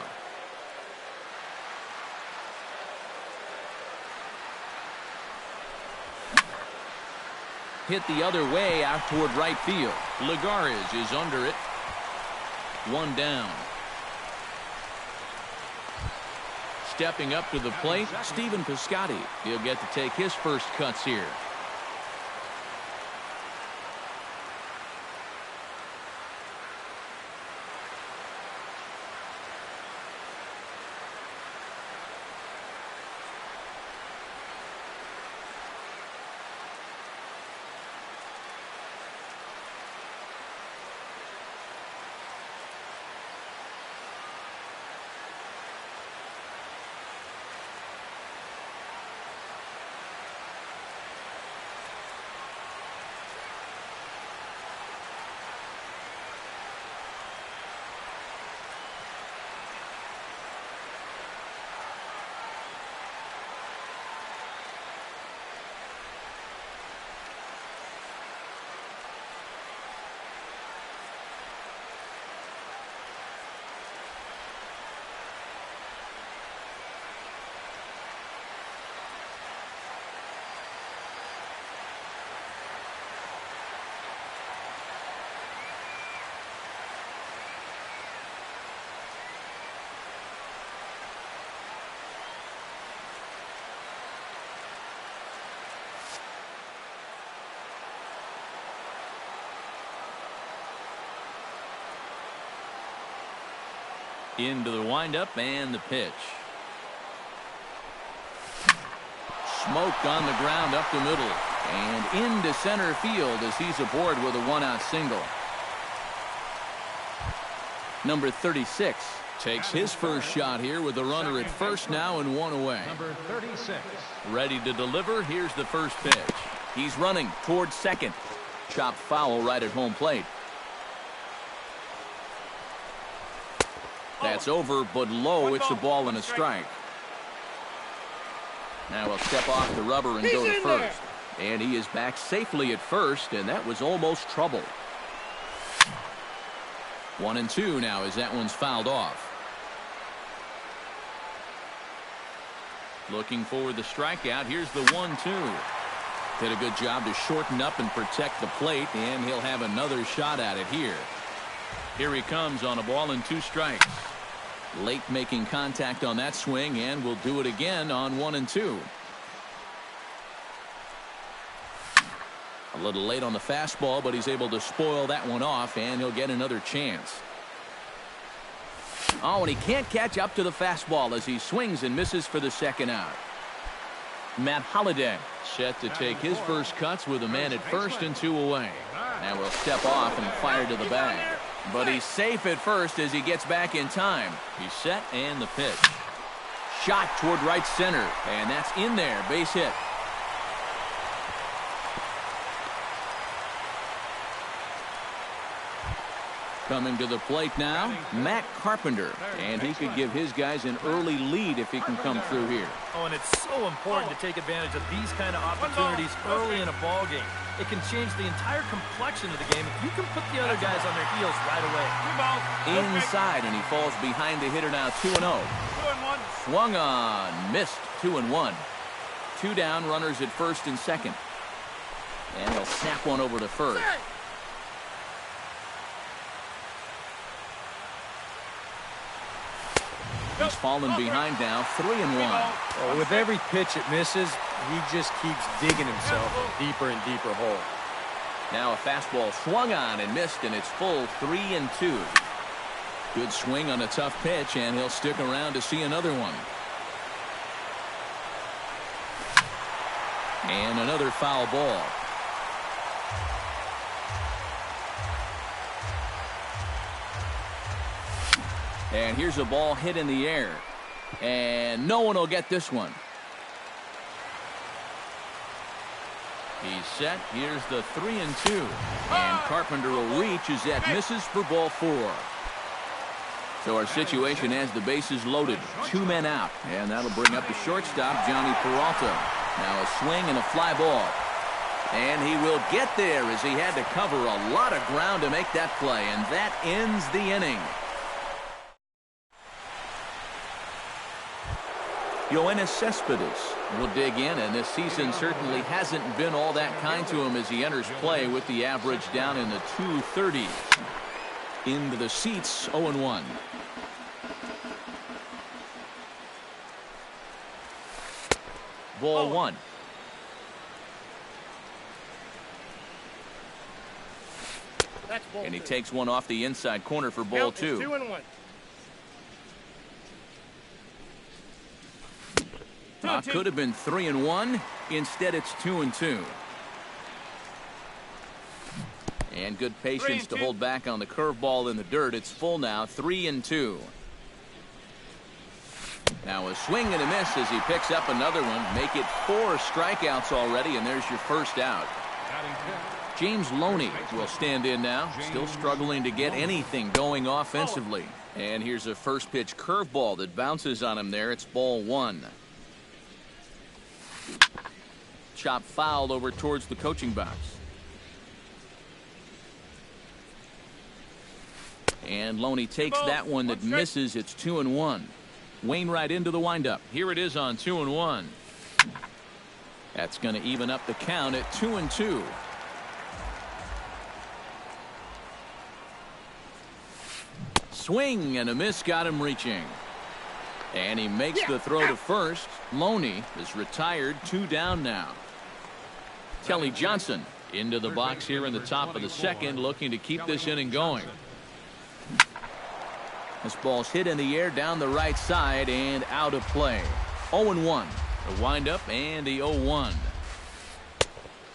Hit the other way out toward right field. Lagares is under it. One down. Stepping up to the plate, Stephen Piscotty. He'll get to take his first cuts here. Into the windup and the pitch. Smoked on the ground up the middle and into center field as he's aboard with a one-out single. Number 36 takes his first shot here with the runner at first now and one away. Number 36. Ready to deliver. Here's the first pitch. He's running towards second. Chopped foul right at home plate. That's over, but low. It's a ball and a strike. Now he'll step off the rubber and go to first. And he is back safely at first, and that was almost trouble. 1-2 now as that one's fouled off. Looking for the strikeout. Here's the 1-2. Did a good job to shorten up and protect the plate, and he'll have another shot at it here. Here he comes on a ball and 2 strikes. Late making contact on that swing, and will do it again on 1-2. A little late on the fastball, but he's able to spoil that one off, and he'll get another chance. Oh, and he can't catch up to the fastball as he swings and misses for the second out. Matt Holliday set to take his first cuts with a man at first and 2 away. Now we'll step off and fire to the bag. But he's safe at first as he gets back in time. He's set and the pitch. Shot toward right center, and that's in there. Base hit. Coming to the plate now, Matt Carpenter. And he could give his guys an early lead if he can come through here. Oh, and it's so important to take advantage of these kind of opportunities early in a ball game. It can change the entire complexion of the game if you can put the other guys on their heels right away. Inside, and he falls behind the hitter now. 2-0. Swung on, missed. 2-1. 2 down, runners at first and second. And he'll snap one over to first. He's fallen behind now, 3-1. Oh, with every pitch it misses, he just keeps digging himself a deeper and deeper hole. Now a fastball swung on and missed, and it's full 3-2. Good swing on a tough pitch, and he'll stick around to see another one. And another foul ball. And here's a ball hit in the air. And no one will get this one. He's set. Here's the 3-2. And Carpenter will reach as that misses for ball 4. So our situation has the bases loaded. 2 men out. And that'll bring up the shortstop, Johnny Peralta. Now a swing and a fly ball. And he will get there as he had to cover a lot of ground to make that play. And that ends the inning. Yoenis Cespedes will dig in, and this season certainly hasn't been all that kind to him as he enters play with the average down in the 230s. Into the seats, 0-1. Ball 1. And he takes one off the inside corner for ball 2. 2-1. Could have been 3-1. Instead, it's 2-2. And good patience to hold back on the curveball in the dirt. It's full now, 3-2. Now a swing and a miss as he picks up another one. Make it 4 strikeouts already, and there's your first out. James Loney will stand in now. Still struggling to get anything going offensively. And here's a first pitch curveball that bounces on him there. It's ball 1. Chop fouled over towards the coaching box. And Loney takes that one that misses. It's 2-1. Wainwright into the windup. Here it is on 2-1. That's going to even up the count at 2-2. Swing and a miss got him reaching. And he makes the throw to first. Loney is retired, 2 down now. Kelly Johnson into the box here in the top of the second, looking to keep this inning going. This ball's hit in the air down the right side and out of play. 0-1. The windup and the 0-1.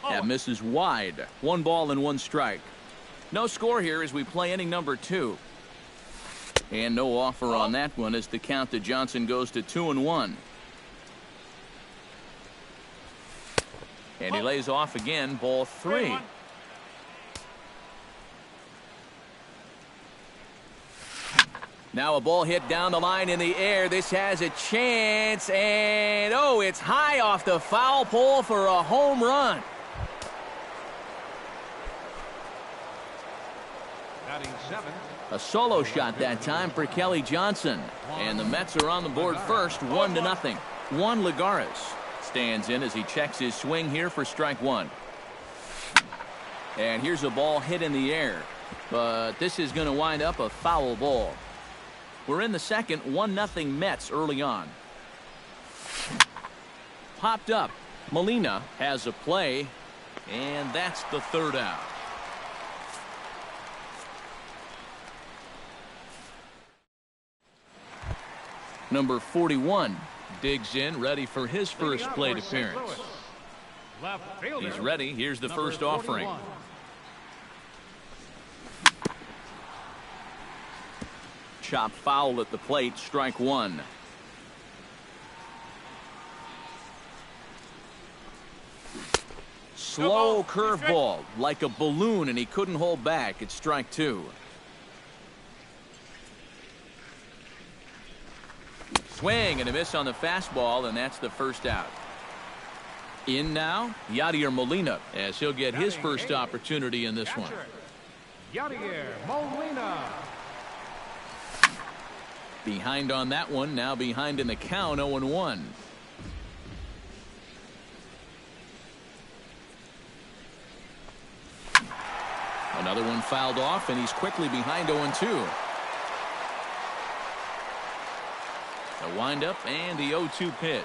That misses wide. 1 ball and 1 strike. No score here as we play inning number 2. And no offer on that one as the count to Johnson goes to 2-1. And he lays off again, ball 3. Now a ball hit down the line in the air. This has a chance, and oh, it's high off the foul pole for a home run. Batting 7. A solo shot that time for Kelly Johnson. And the Mets are on the board first, 1-0. Juan Lagares stands in as he checks his swing here for strike 1. And here's a ball hit in the air. But this is going to wind up a foul ball. We're in the second, 1-0 Mets early on. Popped up. Molina has a play, and that's the third out. Number 41 digs in, ready for his first plate appearance. He's ready. Here's the first offering. Chop foul at the plate, strike 1. Slow curveball, like a balloon, and he couldn't hold back. It's strike 2. Swing and a miss on the fastball, and that's the first out. In now, Yadier Molina, as he'll get his first opportunity in this one. Yadier Molina. Behind on that one, now behind in the count, 0-1. Another one fouled off, and he's quickly behind 0-2. The windup and the 0-2 pitch.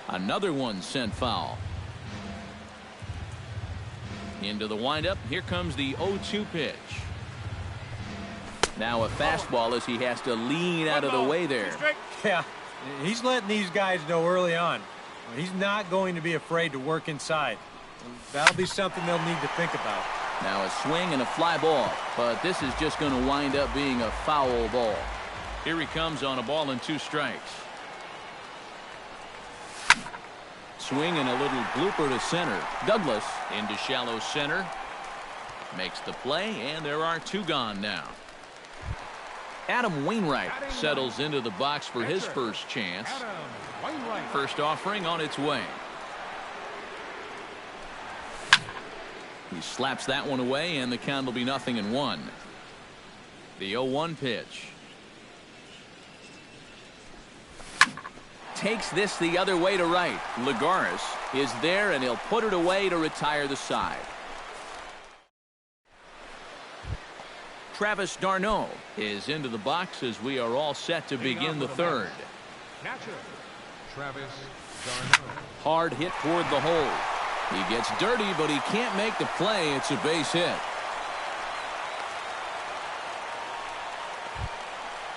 Another one sent foul. Into the windup, here comes the 0-2 pitch. Now a fastball as he has to lean out of the way there. Yeah, he's letting these guys know early on. He's not going to be afraid to work inside. That'll be something they'll need to think about. Now a swing and a fly ball, but this is just going to wind up being a foul ball. Here he comes on a ball and 2 strikes. Swing and a little blooper to center. Douglas into shallow center. Makes the play, and there are 2 gone now. Adam Wainwright settles into the box for his first chance. First offering on its way. He slaps that one away, and the count will be 0-1. The 0-1 pitch. Takes this the other way to right. Lagares is there, and he'll put it away to retire the side. Travis d'Arnaud is into the box as we are all set to begin the third. Travis d'Arnaud. Hard hit toward the hole. He gets dirty, but he can't make the play. It's a base hit.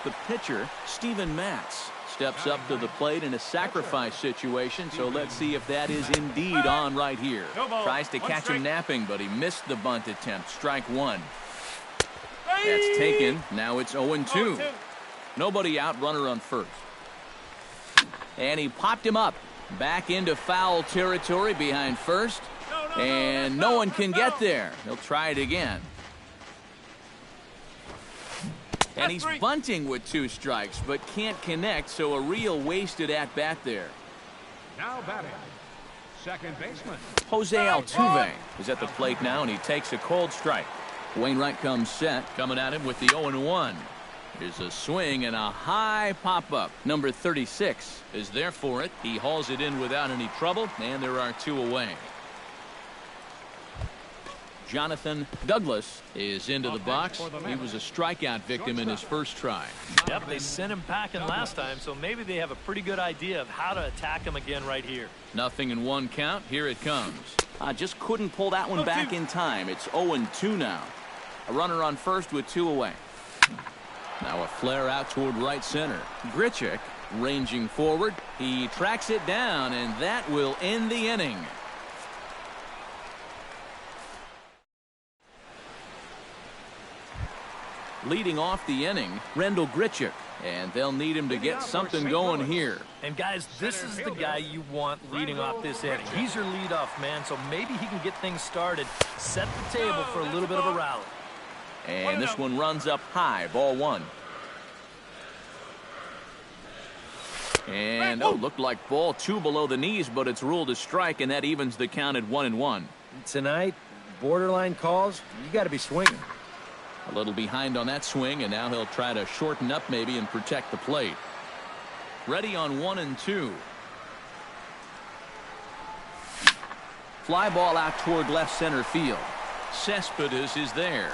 The pitcher, Steven Matz, steps up to the plate in a sacrifice situation, so let's see if that is indeed on right here. Tries to catch him napping, but he missed the bunt attempt. Strike 1. That's taken. Now it's 0-2. Nobody out, runner on first. And he popped him up. Back into foul territory behind first. And no one can get there. He'll try it again. And he's bunting with 2 strikes, but can't connect, so a real wasted at-bat there. Now batting, second baseman Jose Altuve is at the plate now, and he takes a cold strike. Wainwright comes set, coming at him with the 0-1. Here's a swing and a high pop-up. Number 36 is there for it. He hauls it in without any trouble, and there are 2 away. Jonathan Douglas is into the box. He was a strikeout victim in his first try. Yep, they sent him packing last time, so maybe they have a pretty good idea of how to attack him again right here. 0-1 count. Here it comes. Just couldn't pull that one back in time. It's 0-2 now. A runner on first with 2 away. Now a flare out toward right center. Grichuk ranging forward. He tracks it down, and that will end the inning. Leading off the inning, Rendell Gritchick. And they'll need him to get something going here. And guys, this is the guy you want leading off this inning. He's your leadoff man, so maybe he can get things started, set the table for a little bit of a rally. And this one runs up high, ball one. And, looked like ball two below the knees, but it's ruled a strike, and that evens the count at 1-1. Tonight, borderline calls, you got to be swinging. A little behind on that swing, and now he'll try to shorten up maybe and protect the plate. Ready on 1-2. Fly ball out toward left center field. Cespedes is there.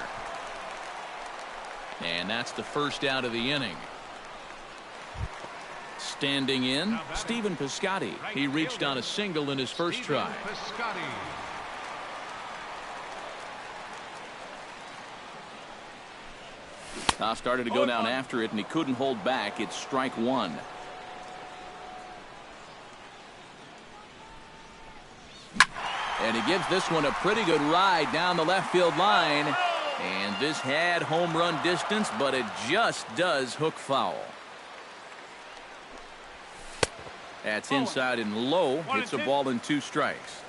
And that's the first out of the inning. Standing in, Stephen Piscotty. He reached on a single in his first try. Toss started to go down after it, and he couldn't hold back. It's strike one. And he gives this one a pretty good ride down the left field line. And this had home run distance, but it just does hook foul. That's inside and low. It's a ball and two strikes.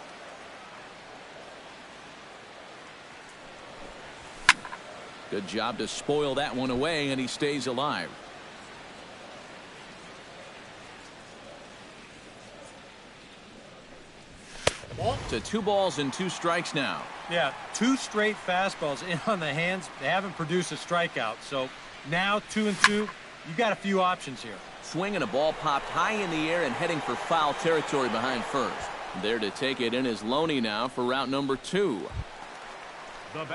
Good job to spoil that one away, and he stays alive. To 2 balls and 2 strikes now. Yeah, 2 straight fastballs in on the hands. They haven't produced a strikeout. So now 2-2, you got a few options here. Swing and a ball popped high in the air and heading for foul territory behind first. There to take it in is Loney now for route number 2.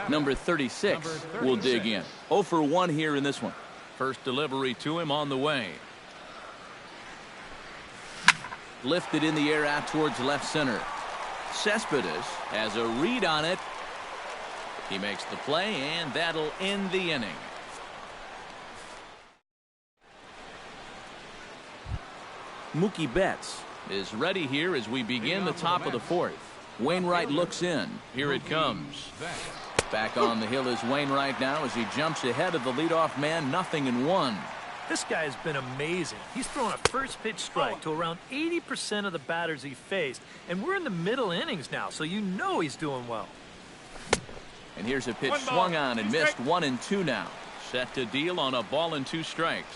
Number 36 will dig in. 0 for 1 here in this one. First delivery to him on the way. Lifted in the air out towards left center. Cespedes has a read on it. He makes the play, and that'll end the inning. Mookie Betts is ready here as we begin the top of the 4th. Wainwright looks in. Here it comes. Back on the hill is Wainwright now as he jumps ahead of the leadoff man, 0-1. This guy has been amazing. He's thrown a first pitch strike to around 80% of the batters he faced. And we're in the middle innings now, so you know he's doing well. And here's a pitch swung on and missed, 1-2 now. Set to deal on a ball and 2 strikes.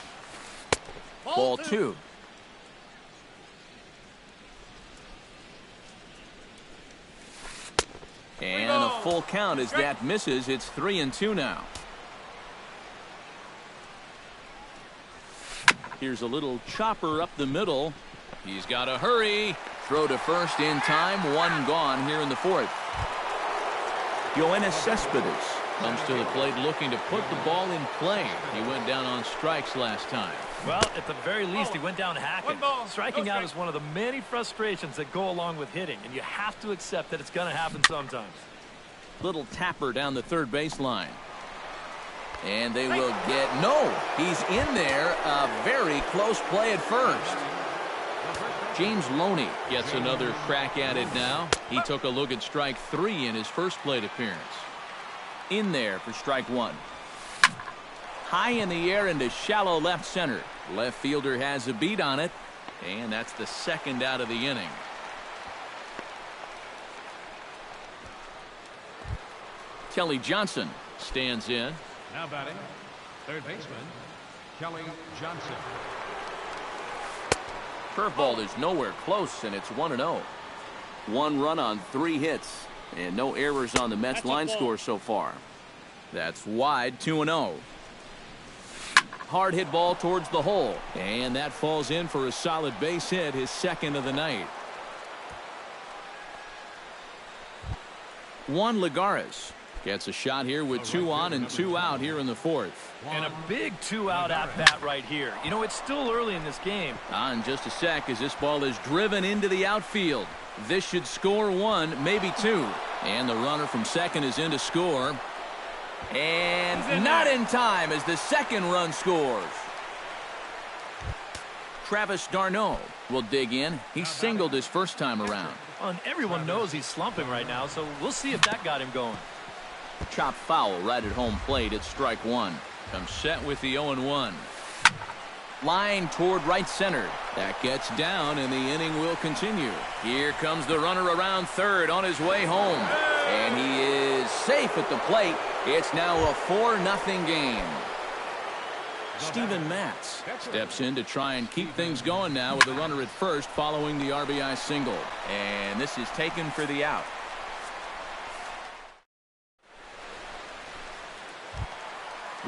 Ball 2. And a full count as that misses. It's 3-2 now. Here's a little chopper up the middle. He's got to hurry. Throw to first in time. 1 gone here in the 4th. Yoenis Cespedes comes to the plate looking to put the ball in play. He went down on strikes last time. Well, at the very least, he went down hacking. Striking out is one of the many frustrations that go along with hitting, and you have to accept that it's going to happen sometimes. Little tapper down the third baseline. And they will get, no, he's in there. A very close play at first. James Loney gets another crack at it now. He took a look at strike 3 in his first plate appearance. In there for strike 1. High in the air into shallow left center. Left fielder has a beat on it, and that's the second out of the inning. Kelly Johnson stands in. Now batting, third baseman, Kelly Johnson. Curveball is nowhere close, and it's 1-0. 1 run on 3 hits, and no errors on the Mets line score so far. That's wide, 2-0. Hard hit ball towards the hole, and that falls in for a solid base hit, his second of the night. Juan Lagares gets a shot here with 2 on and 2 out here in the 4th. And a big 2-out at-bat right here. You know, it's still early in this game. In just a sec as this ball is driven into the outfield. This should score 1, maybe 2. And the runner from second is in to score. And not in time as the second run scores. Travis d'Arnaud will dig in. He singled his first time around. And everyone knows he's slumping right now, so we'll see if that got him going. Chop foul right at home plate. It's strike 1. Comes set with the 0-1. Line toward right center. That gets down, and the inning will continue. Here comes the runner around third on his way home. And he is safe at the plate. It's now a 4-0 game. Steven Matz steps in to try and keep things going now with the runner at first following the RBI single. And this is taken for the out.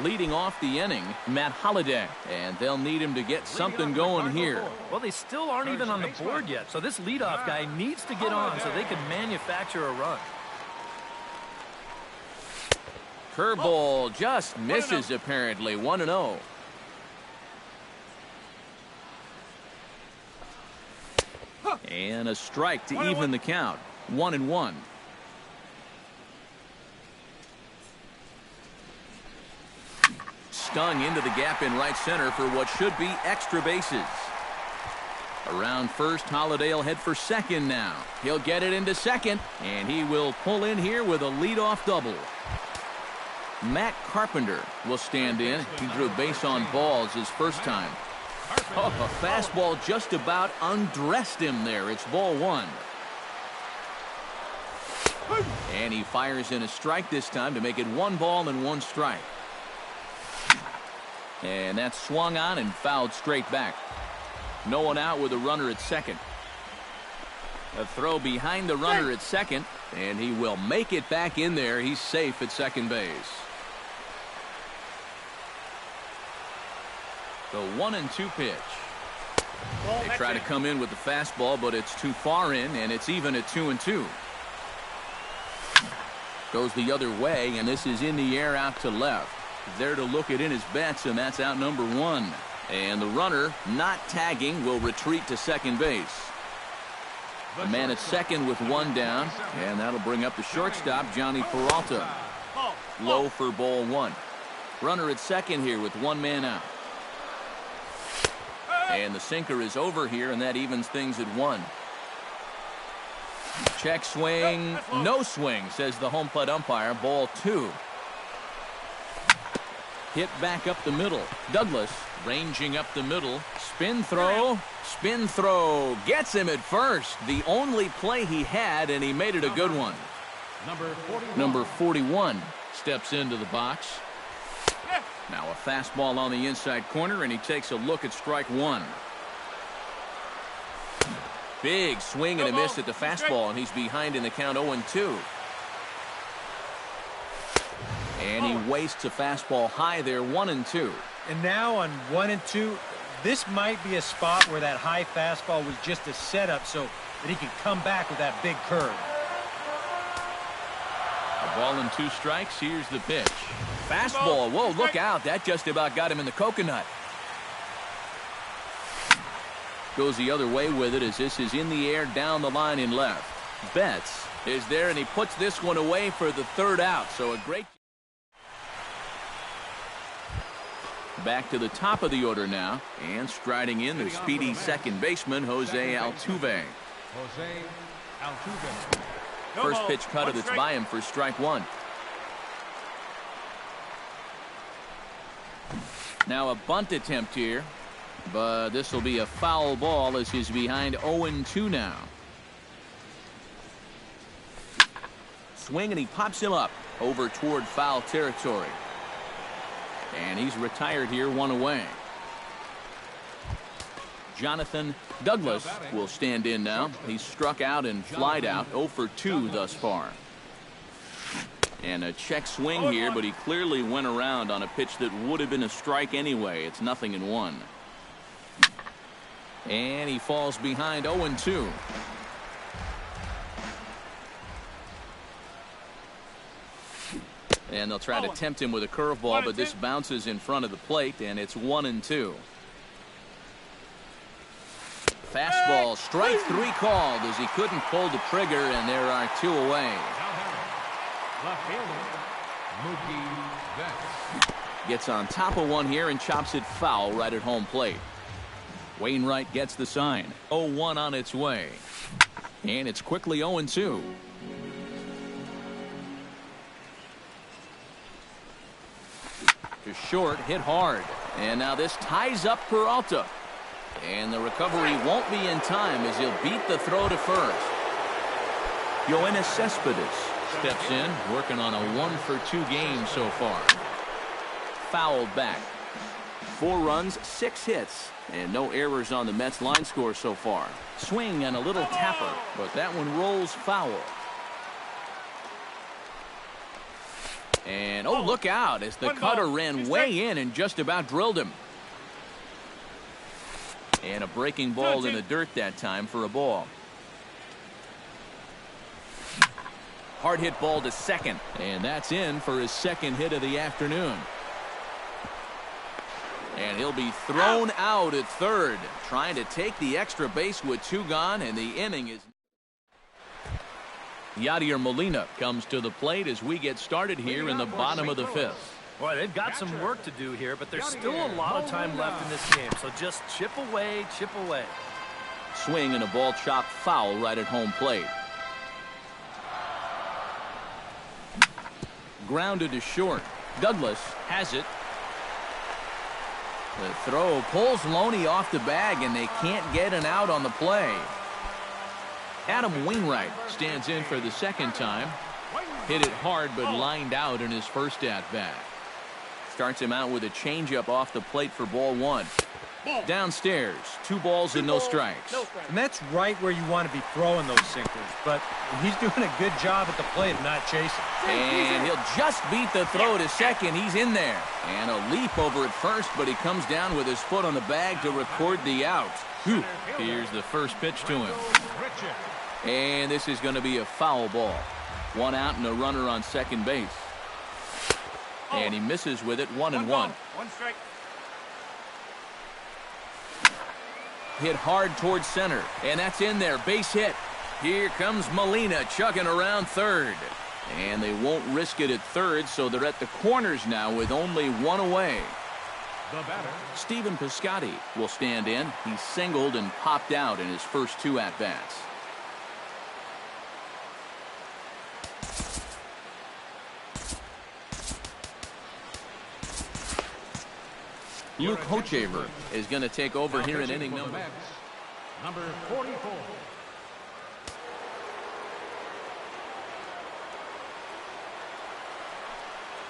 Leading off the inning, Matt Holliday, and they'll need him to get something going here. Well, they still aren't even on the board yet, so this leadoff guy needs to get on so they can manufacture a run. Curveball just misses apparently. 1-0. And a strike to even the count. 1-1. Stung into the gap in right center for what should be extra bases. Around first, Holliday will head for second now. He'll get it into second, and he will pull in here with a leadoff double. Matt Carpenter will stand in. He drew base on balls his first time. Oh, a fastball just about undressed him there. It's ball one. And he fires in a strike this time to make it 1 ball and 1 strike. And that's swung on and fouled straight back. No one out with a runner at second. A throw behind the runner at second, and he will make it back in there. He's safe at second base. The 1-2 pitch. They try to come in with the fastball, but it's too far in, and it's even at 2-2. Goes the other way, and this is in the air out to left. There to look it in his bets, and that's out number 1. And the runner, not tagging, will retreat to second base. A man at second with 1 down, and that'll bring up the shortstop, Johnny Peralta. Low for ball 1. Runner at second here with 1 man out. And the sinker is over here, and that evens things at 1. Check swing, no swing, says the home plate umpire. Ball 2. Hit back up the middle. Douglas ranging up the middle. Spin throw. Spin throw. Gets him at first. The only play he had, and he made it a good one. Number 41 steps into the box. Now a fastball on the inside corner, and he takes a look at strike 1. Big swing and a miss at the fastball, and he's behind in the count 0-2. And he wastes a fastball high there, 1-2. And now on 1-2, this might be a spot where that high fastball was just a setup so that he can come back with that big curve. A ball and 2 strikes. Here's the pitch. Fastball. Whoa, look out. That just about got him in the coconut. Goes the other way with it as this is in the air down the line in left. Betts is there, and he puts this one away for the 3rd out. So a great... Back to the top of the order now, and striding in the speedy second baseman, Jose Altuve. First pitch cutter that's by him for strike 1. Now a bunt attempt here, but this will be a foul ball as he's behind 0-2 now. Swing, and he pops him up over toward foul territory. And he's retired here, 1 away. Jonathan Douglas will stand in now. He's struck out and flied out, 0 for 2 thus far. And a check swing here, but he clearly went around on a pitch that would have been a strike anyway. It's 0-1. And he falls behind 0-2. And they'll try to tempt him with a curveball, but this bounces in front of the plate, and it's 1-2. Fastball, strike 3 called as he couldn't pull the trigger, and there are 2 away. Gets on top of one here and chops it foul right at home plate. Wainwright gets the sign. 0-1 on its way. And it's quickly 0-2. To short, hit hard. And now this ties up Peralta. And the recovery won't be in time as he'll beat the throw to first. Yoenis Cespedes steps in, working on a 1-for-2 game so far. Fouled back. 4 runs, 6 hits, and no errors on the Mets line score so far. Swing and a little tapper, but that one rolls foul. And oh, look out as the cutter ran way in and just about drilled him. And a breaking ball in the dirt that time for a ball. Hard hit ball to second, and that's in for his second hit of the afternoon. And he'll be thrown out at third, trying to take the extra base with 2 gone, and the inning is. Yadier Molina comes to the plate as we get started here in the bottom of the 5th. Boy, they've got some work to do here, but there's still a lot of time left in this game, so just chip away, chip away. Swing and a ball chopped foul right at home plate. Grounded to short. Douglas has it. The throw pulls Loney off the bag, and they can't get an out on the play. Adam Wainwright stands in for the second time. Hit it hard, but lined out in his first at-bat. Starts him out with a changeup off the plate for ball 1. Downstairs, 2 balls and no strikes. And that's right where you want to be throwing those sinkers, but he's doing a good job at the plate of not chasing. And he'll just beat the throw to second. He's in there. And a leap over at first, but he comes down with his foot on the bag to record the out. Whew. Here's the first pitch to him. And this is going to be a foul ball. 1 out and a runner on second base. And he misses with it, 1-1. 1 strike. Hit hard towards center, and that's in there. Base hit. Here comes Molina chugging around third. And they won't risk it at third, so they're at the corners now with only 1 away. The batter, Stephen Piscotty will stand in. He singled and popped out in his first 2 at-bats. Luke Hochevar is going to take over here in inning number 44.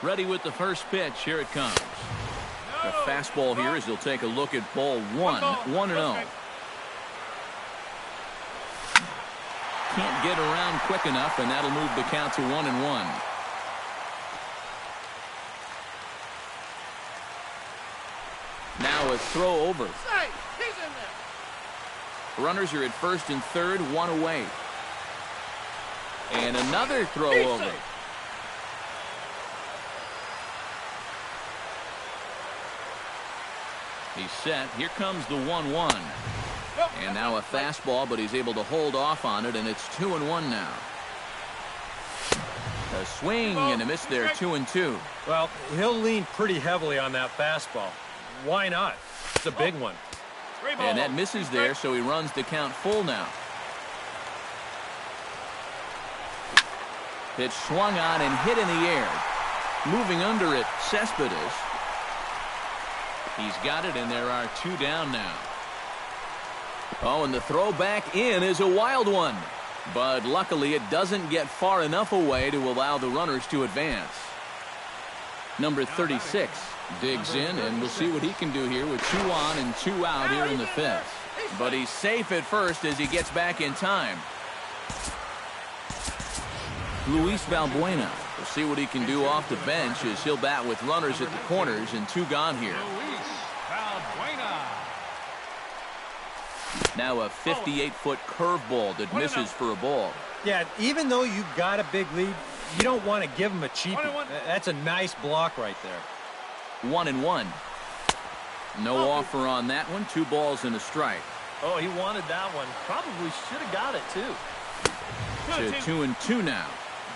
Ready with the first pitch. Here it comes. A fastball here as he'll take a look at ball 1. 1-0. Can't get around quick enough, and that'll move the count to 1-1. Now a throw over. Runners are at first and third, 1 away. And another throw over. He's set. Here comes the 1-1. And now a fastball, but he's able to hold off on it, and it's 2-1 now. A swing and a miss there, 2-2. Well, he'll lean pretty heavily on that fastball. Why not? It's a big one. And that misses there, so he runs the count full now. Pitch swung on and hit in the air. Moving under it, Cespedes. He's got it, and there are 2 down now. Oh, and the throw back in is a wild one. But luckily, it doesn't get far enough away to allow the runners to advance. Number 36 digs in, and we'll see what he can do here with 2 on and 2 out here in the 5th. But he's safe at first as he gets back in time. Luis Valbuena will see what he can do off the bench as he'll bat with runners at the corners and 2 gone here. Now a 58-foot curveball that misses for a ball. Yeah, even though you got a big lead, you don't want to give him a cheapie. That's a nice block right there. 1-1. No offer on that one. 2 balls and a strike. Oh, he wanted that one. Probably should have got it, too. To 2-2 now.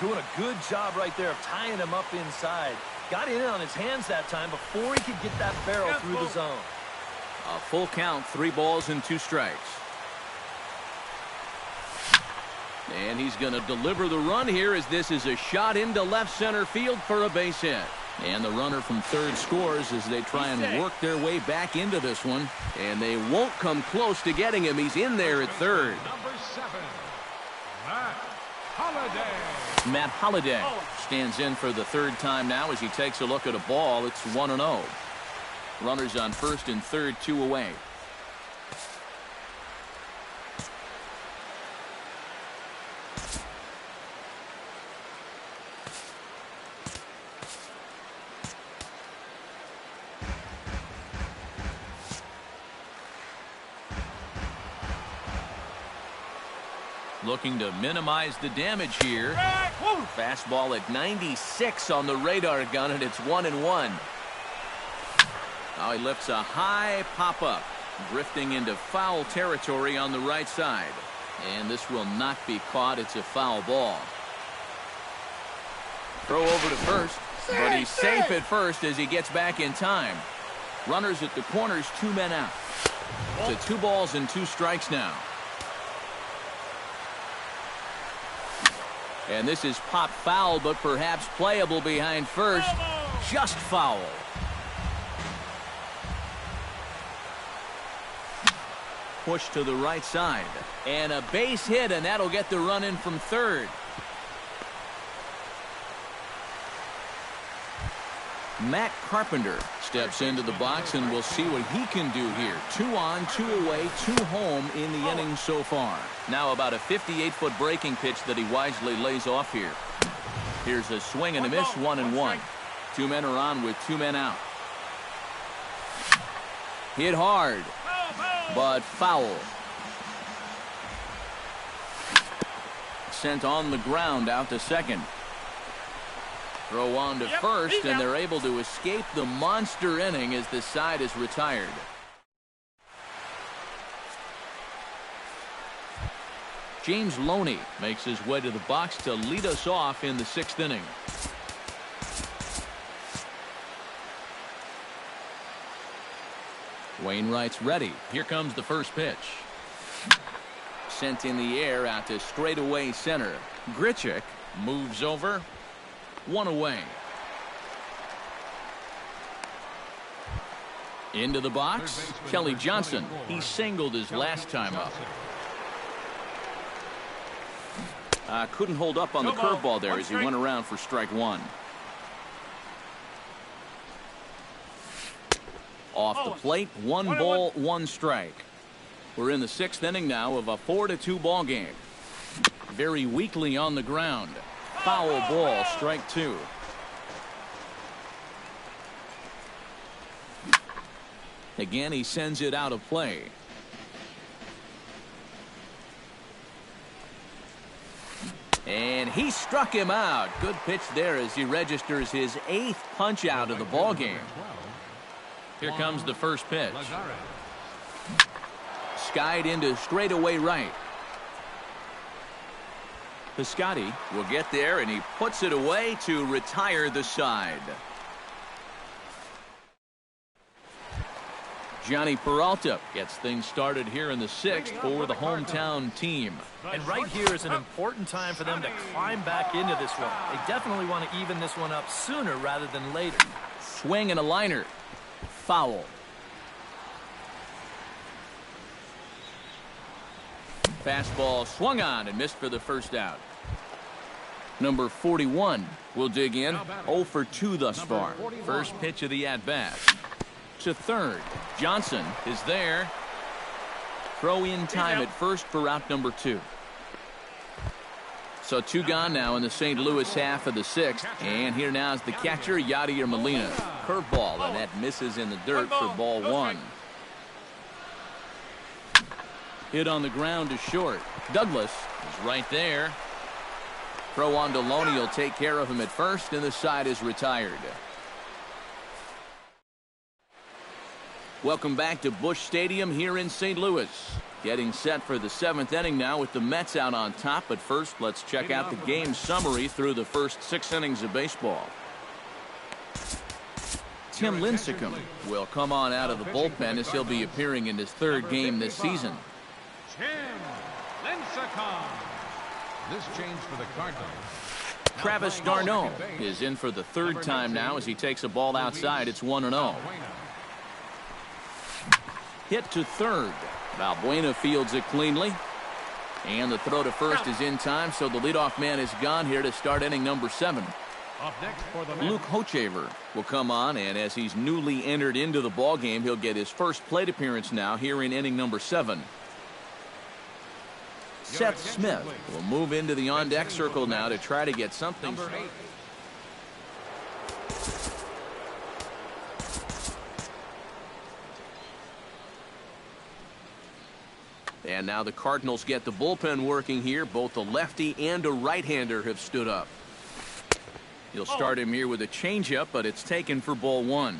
Doing a good job right there of tying him up inside. Got in on his hands that time before he could get that barrel through the zone. A full count, 3 balls and 2 strikes. And he's going to deliver the run here as this is a shot into left center field for a base hit. And the runner from third scores as they try and work their way back into this one. And they won't come close to getting him. He's in there at third. Number 7, Matt Holliday. Matt Holliday stands in for the third time now as he takes a look at a ball. It's 1-0. Runners on first and third, 2 away. Looking to minimize the damage here. Fastball at 96 on the radar gun, and it's 1-1. Now he lifts a high pop-up, drifting into foul territory on the right side. And this will not be caught. It's a foul ball. Throw over to first, but he's safe at first as he gets back in time. Runners at the corners, 2 men out. It's 2 balls and 2 strikes now. And this is pop foul, but perhaps playable behind first. Just foul. Push to the right side. And a base hit, and that'll get the run in from third. Matt Carpenter steps into the box, and we'll see what he can do here. 2 on, 2 away, 2 home in the inning so far. Now about a 58-foot breaking pitch that he wisely lays off here. Here's a swing and a miss, 1-1. 2 men are on with 2 men out. Hit hard, but foul. Sent on the ground out to second. Throw on to first, and they're able to escape the monster inning as the side is retired. James Loney makes his way to the box to lead us off in the 6th inning. Wainwright's ready. Here comes the first pitch. Sent in the air out to straightaway center. Grichuk moves over. 1 away. Into the box, Kelly Johnson. He singled his last time up. Couldn't hold up on the curveball there as he went around for strike 1. Off the plate, 1 ball, 1 strike. We're in the 6th inning now of a 4-2 ball game. Very weakly on the ground. Foul ball, strike 2. Again, he sends it out of play. And he struck him out. Good pitch there as he registers his 8th punch out of the ball game. Here comes the first pitch. Skied into straightaway right. Piscotty will get there, and he puts it away to retire the side. Johnny Peralta gets things started here in the 6th for the hometown team. And right here is an important time for them to climb back into this one. They definitely want to even this one up sooner rather than later. Swing and a liner. Foul. Fastball swung on and missed for the first out. Number 41 will dig in. 0 for 2 thus far. First pitch of the at-bat. To third. Johnson is there. Throw in time at first for out number 2. So 2 gone now in the St. Louis half of the 6th. And here now is the catcher, Yadier Molina. Curveball, and that misses in the dirt for ball 1. Hit on the ground to short. Douglas is right there. Throw on to Loney will take care of him at first, and the side is retired. Welcome back to Busch Stadium here in St. Louis. Getting set for the 7th inning now with the Mets out on top. But first, let's check out the game summary through the first 6 innings of baseball. Tim Lincecum will come on out of the bullpen as he'll be appearing in his 3rd game this season. Tim Lincecum. This change for the Cardinals. Travis d'Arnaud is in for the third time now as he takes a ball outside. It's 1-0. Hit to third. Valbuena fields it cleanly. And the throw to first is in time, so the leadoff man is gone here to start inning number 7. Up next for the Luke Hochevar will come on, and as he's newly entered into the ballgame, he'll get his first plate appearance now here in inning number 7. Seth Smith will move into the on-deck circle now to try to get something. number 8. And now the Cardinals get the bullpen working here. Both a lefty and a right-hander have stood up. He'll start him here with a changeup, but it's taken for ball 1.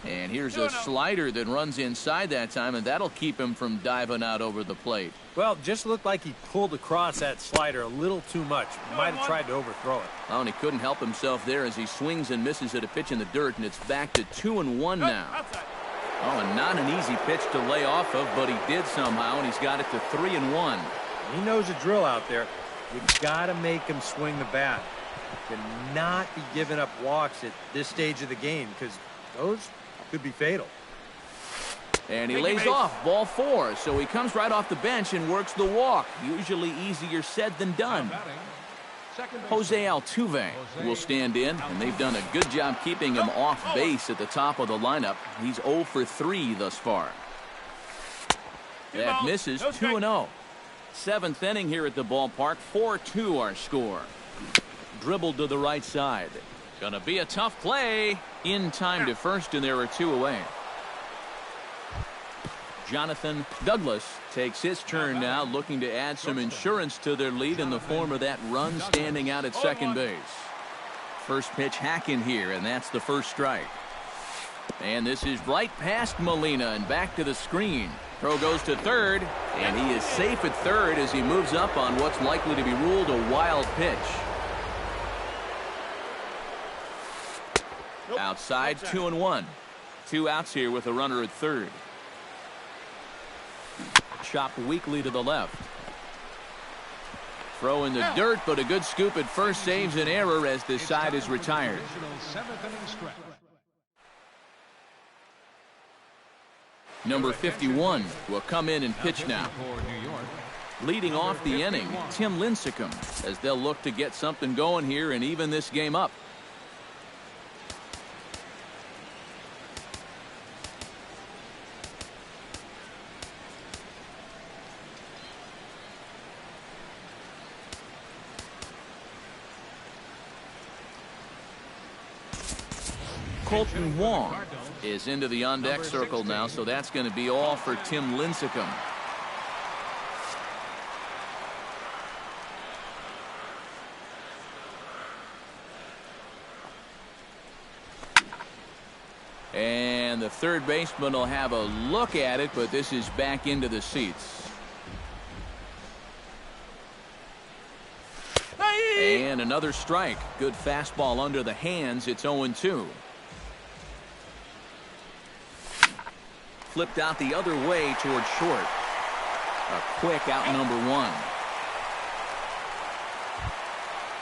And here's a slider that runs inside that time, and that'll keep him from diving out over the plate. Well, just looked like he pulled across that slider a little too much. Might have tried to overthrow it. Oh, and he couldn't help himself there as he swings and misses at a pitch in the dirt, and it's back to 2-1 now. Oh, and not an easy pitch to lay off of, but he did somehow, and he's got it to 3-1. He knows the drill out there. You've got to make him swing the bat. Cannot be giving up walks at this stage of the game because those could be fatal. And he lays off ball 4, so he comes right off the bench and works the walk. Usually easier said than done. Jose Altuve will stand in, and they've done a good job keeping him off base at the top of the lineup. He's 0 for 3 thus far. That misses. 2-0. 7th inning here at the ballpark. 4-2 our score. Dribbled to the right side. Gonna be a tough play. In time to first, and there are 2 away. Jonathan Douglas takes his turn now, looking to add some insurance to their lead in the form of that run standing out at second base. First pitch hack in here, and that's the first strike. And this is right past Molina and back to the screen. Throw goes to third, and he is safe at third as he moves up on what's likely to be ruled a wild pitch. Outside, 2-1. 2 outs here with a runner at third. Chopped weakly to the left. Throw in the dirt, but a good scoop at first saves an error as this side is retired. Number 51 will come in and pitch now. Leading off the inning, Tim Lincecum, as they'll look to get something going here and even this game up. Colton Wong is into the on-deck circle now, so that's going to be all for Tim Lincecum. And the third baseman will have a look at it, but this is back into the seats. And another strike. Good fastball under the hands. It's 0-2. Flipped out the other way towards short. A quick out number 1.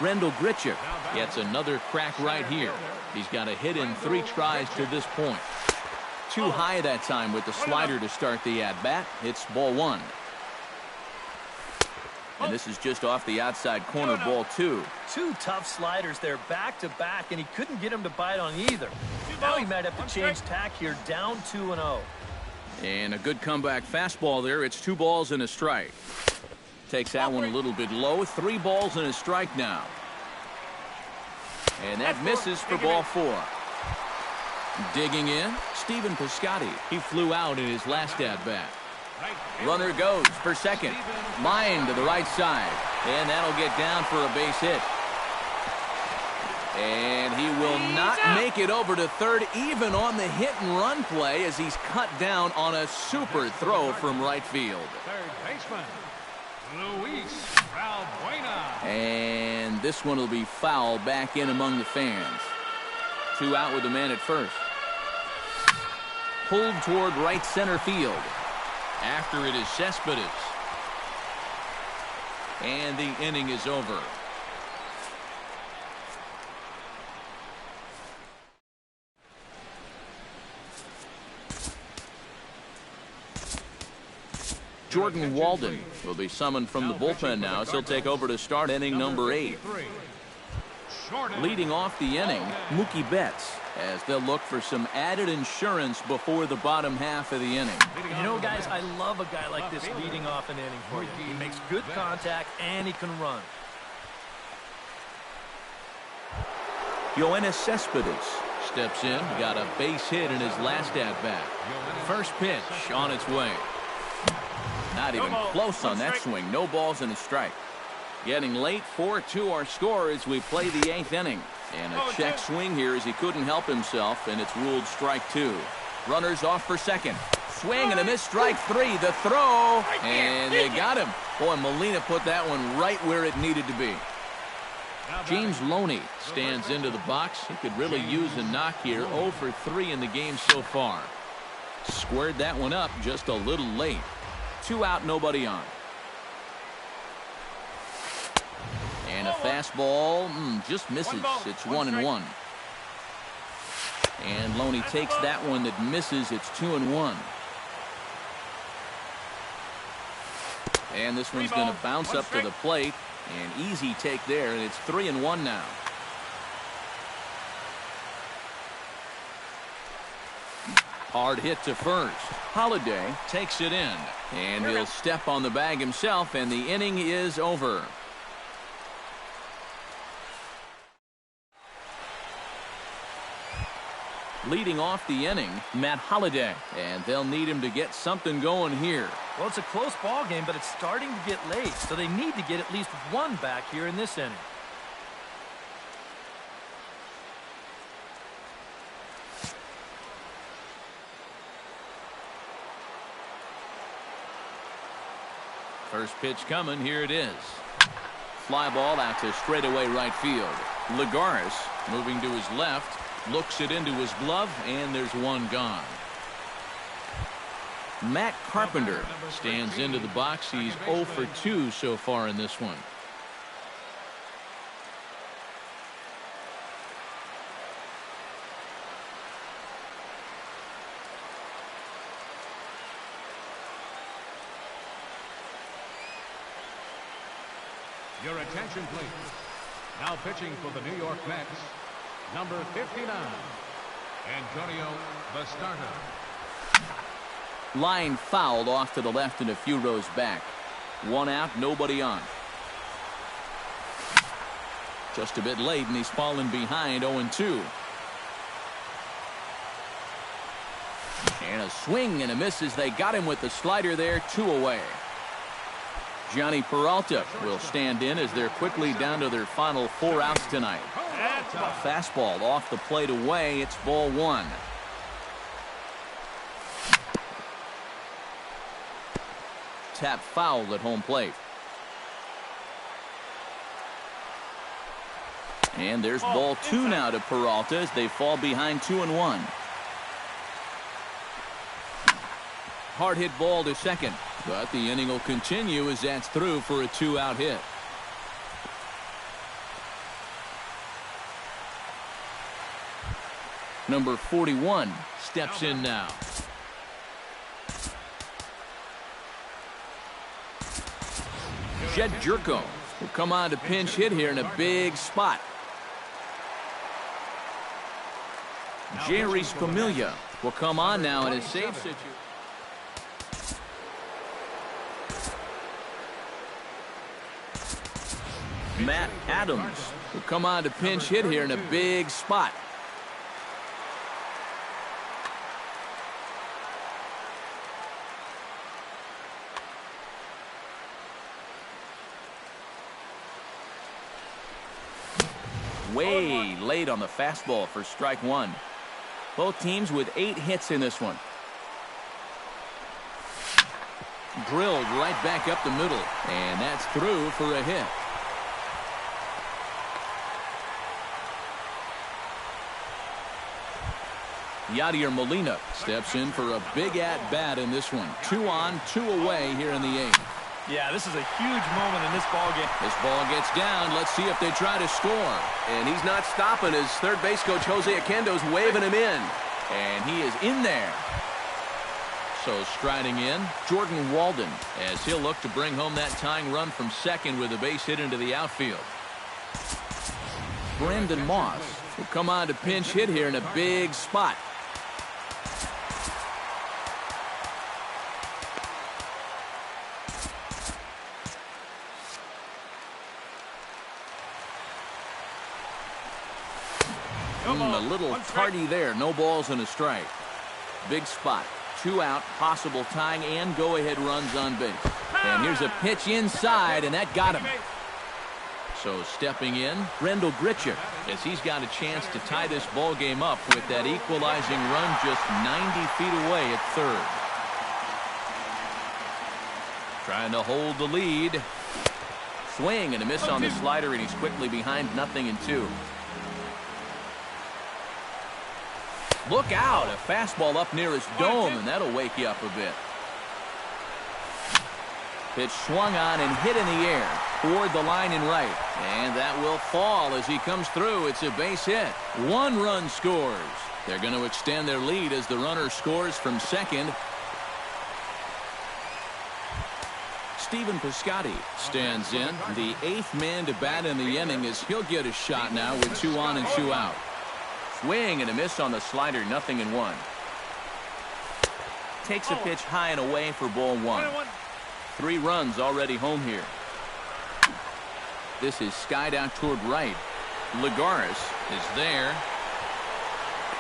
Rendell Grichuk gets another crack right here. He's got a hit in 3 tries to this point. Too high that time with the slider to start the at-bat. It's ball 1. And this is just off the outside corner, ball 2. 2 tough sliders there back to back, and he couldn't get him to bite on either. Now he might have to change tack here, down 2-0. And a good comeback fastball there. It's 2 balls and a strike. Takes that one a little bit low. 3 balls and a strike now. And that misses for ball 4. Digging in, Stephen Piscotty. He flew out in his last at-bat. Runner goes for second. Line to the right side. And that'll get down for a base hit. And he will not make it over to third, even on the hit-and-run play, as he's cut down on a super throw from right field. Third baseman, Luis Valbuena. And this one will be foul back in among the fans. 2 out with the man at first. Pulled toward right center field. After it is Cespedes. And the inning is over. Jordan Walden will be summoned from the bullpen now, so he'll take over to start inning number 8. Leading off the inning, Mookie Betts, as they'll look for some added insurance before the bottom half of the inning. You know, guys, I love a guy like this leading off an inning for you. He makes good contact and he can run. Yoenis Cespedes steps in, got a base hit in his last at-bat. First pitch on its way. Not even close on that swing. No balls and a strike. Getting late, 4-2 our score as we play the 8th inning. And a check swing here as he couldn't help himself, and it's ruled strike 2. Runners off for second. Swing and a miss, strike 3. The throw, and they got him. Boy, Molina put that one right where it needed to be. James Loney stands into the box. He could really use a knock here. 0 for 3 in the game so far. Squared that one up just a little late. 2 out, nobody on. And a fastball just misses. It's 1-1. And Loney takes that one that misses. It's 2-1. And this one's going to bounce up to the plate. An easy take there, and it's 3-1 now. Hard hit to first. Holiday takes it in, and he'll step on the bag himself, and the inning is over. Leading off the inning, Matt Holliday, and they'll need him to get something going here. Well, it's a close ball game, but it's starting to get late, so they need to get at least one back here in this inning. First pitch coming. Here it is. Fly ball out to straightaway right field. Lagares moving to his left, looks it into his glove, and there's one gone. Matt Carpenter stands into the box. He's 0 for 2 so far in this one. Your attention, please. Now pitching for the New York Mets, number 59, Antonio, the starter. Line fouled off to the left and a few rows back. 1 out, nobody on. Just a bit late, and he's fallen behind 0-2. And a swing and a miss as they got him with the slider there, 2 away. Johnny Peralta will stand in as they're quickly down to their final 4 outs tonight. A fastball off the plate away. It's ball 1. Tap foul at home plate. And there's ball 2 now to Peralta as they fall behind 2-1. Hard hit ball to second, but the inning will continue as that's through for a 2-out hit. Number 41 steps in now. Jed Jerko will come on to pinch hit here in a big spot. Jerry's Familia will come on now in a save situation. Matt Adams will come on to pinch hit here in a big spot. Way late on the fastball for strike 1. Both teams with 8 hits in this one. Drilled right back up the middle, and that's through for a hit. Yadier Molina steps in for a big at-bat in this one. 2 on, 2 away here in the 8th. Yeah, this is a huge moment in this ball game. This ball gets down. Let's see if they try to score. And he's not stopping as third base coach Jose Oquendo's waving him in. And he is in there. So striding in, Jordan Walden, as he'll look to bring home that tying run from second with a base hit into the outfield. Brandon Moss will come on to pinch hit here in a big spot. A little party there. No balls and a strike. Big spot. 2 out, possible tying and go-ahead runs on base. And here's a pitch inside, and that got him. So stepping in, Rendell Grichuk, as he's got a chance to tie this ball game up with that equalizing run just 90 feet away at third. Trying to hold the lead. Swing and a miss on the slider, and he's quickly behind 0-2. Look out, a fastball up near his dome, and that'll wake you up a bit. Pitch swung on and hit in the air toward the line and right. And that will fall as he comes through. It's a base hit. 1 run scores. They're going to extend their lead as the runner scores from second. Stephen Piscotty stands in. The 8th man to bat in the inning as he'll get a shot now with 2 on and 2 out. Swing and a miss on the slider, 0-1. Takes a pitch high and away for ball 1. 3 runs already home here. This is skied out toward right. Lagares is there.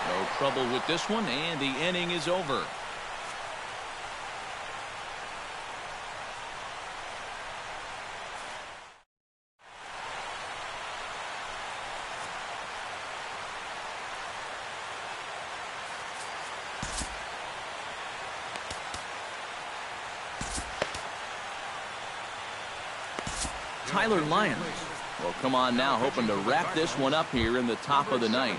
No trouble with this one, and the inning is over. Tyler Lyons will come on now, hoping to wrap this one up here in the top of the 9th.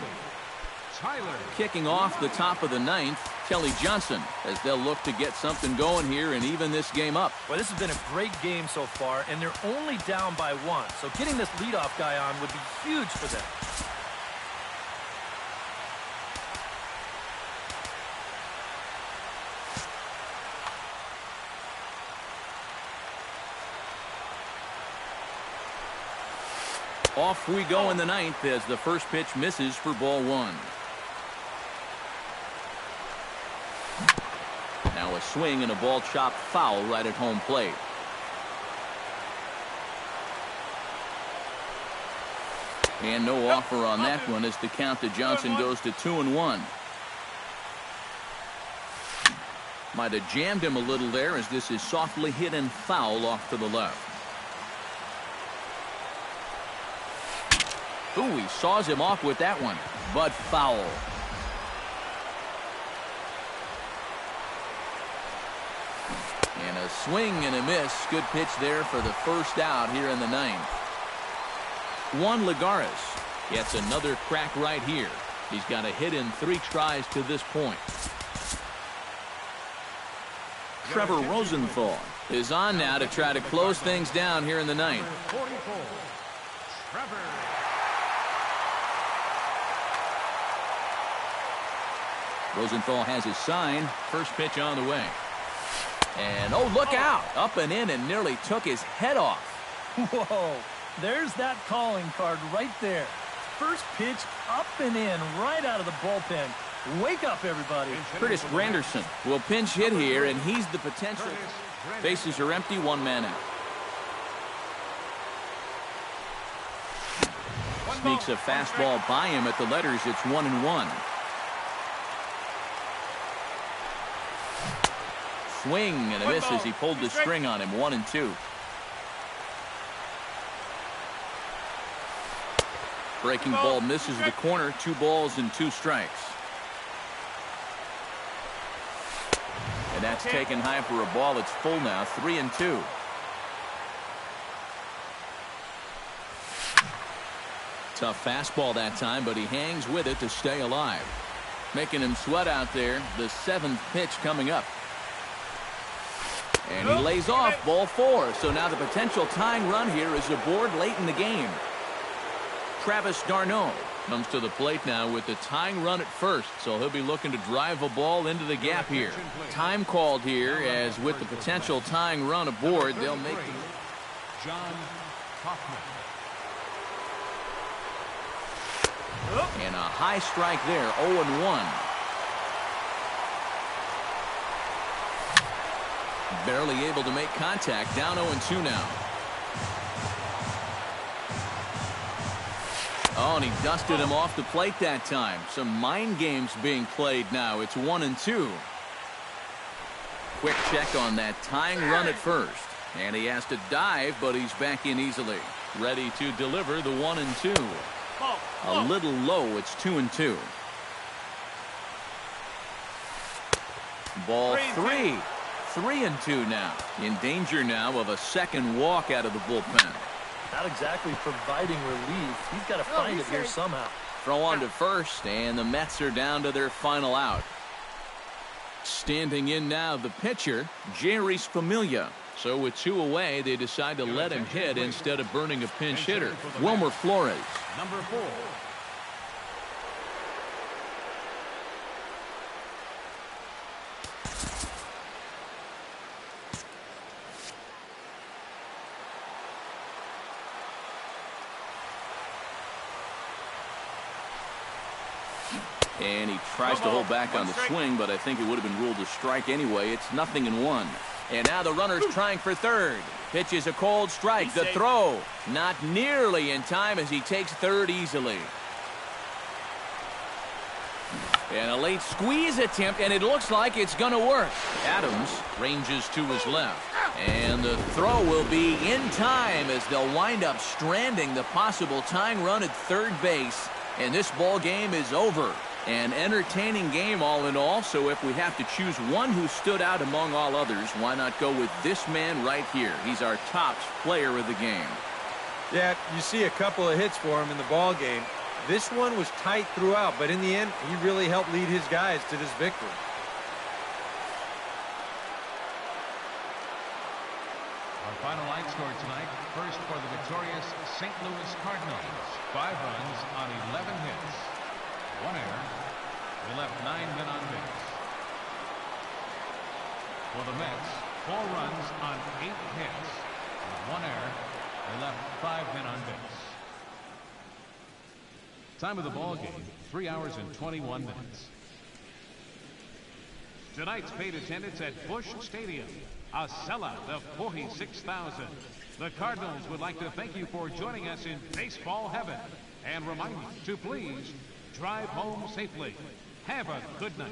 Kicking off the top of the 9th, Kelly Johnson, as they'll look to get something going here and even this game up. Well, this has been a great game so far, and they're only down by 1. So getting this leadoff guy on would be huge for them. Off we go in the 9th as the first pitch misses for ball 1. Now a swing and a ball chopped foul right at home plate. And no offer on that one as the count to Johnson goes to 2-1. Might have jammed him a little there as this is softly hit and foul off to the left. Ooh, he saws him off with that one, but foul. And a swing and a miss. Good pitch there for the first out here in the 9th. Juan Lagares gets another crack right here. He's got a hit in 3 tries to this point. Trevor Rosenthal is on now to try to close things down here in the 9th. Rosenthal has his sign. First pitch on the way. And, oh, look out. Up and in and nearly took his head off. Whoa. There's that calling card right there. First pitch up and in right out of the bullpen. Wake up, everybody. Curtis Granderson will pinch hit here, and he's the potential. Bases are empty, 1 man out. Sneaks a fastball by him at the letters. It's 1-1. Swing and a miss as he pulled the string on him. 1-2. Breaking ball misses the corner. 2 balls and 2 strikes. And that's taken high for a ball. It's full now. 3-2. Tough fastball that time, but he hangs with it to stay alive. Making him sweat out there. The 7th pitch coming up. And he lays off ball 4. So now the potential tying run here is aboard late in the game. Travis d'Arnaud comes to the plate now with the tying run at first, so he'll be looking to drive a ball into the gap here. Time called here, as with the potential tying run aboard, they'll make the... John Hoffman. And a high strike there, 0-1. Barely able to make contact, down 0-2 now. Oh, and he dusted him off the plate that time. Some mind games being played now. It's 1-2. Quick check on that tying run at first. And he has to dive, but he's back in easily. Ready to deliver the 1-2. A little low. It's 2-2. Ball 3. 3-2 now. In danger now of a second walk out of the bullpen. Not exactly providing relief. He's got to find it here somehow. Throw on to first, and the Mets are down to their final out. Standing in now, the pitcher, Jerry Familia. So with 2 away, they decide to let him hit instead of burning a pinch hitter, Wilmer Flores. Number 4. And he tries to hold back on the swing, but I think it would have been ruled a strike anyway. It's 0-1. And now the runner's trying for third. Pitches a cold strike. The throw not nearly in time as he takes third easily. And a late squeeze attempt, and it looks like it's going to work. Adams ranges to his left. And the throw will be in time as they'll wind up stranding the possible tying run at third base. And this ball game is over. An entertaining game all in all, so if we have to choose one who stood out among all others, why not go with this man right here? He's our top player of the game. Yeah, you see a couple of hits for him in the ball game. This one was tight throughout, but in the end, he really helped lead his guys to this victory. Our final line score tonight, first for the victorious St. Louis Cardinals. 5 runs on 11 hits. 1 error. They left 9 men on base. For the Mets, 4 runs on 8 hits. With 1 error, they left 5 men on base. Time of the ball game, 3 hours and 21 minutes. Tonight's paid attendance at Busch Stadium, a sellout of 46,000. The Cardinals would like to thank you for joining us in baseball heaven and remind you to please drive home safely. Have a good night.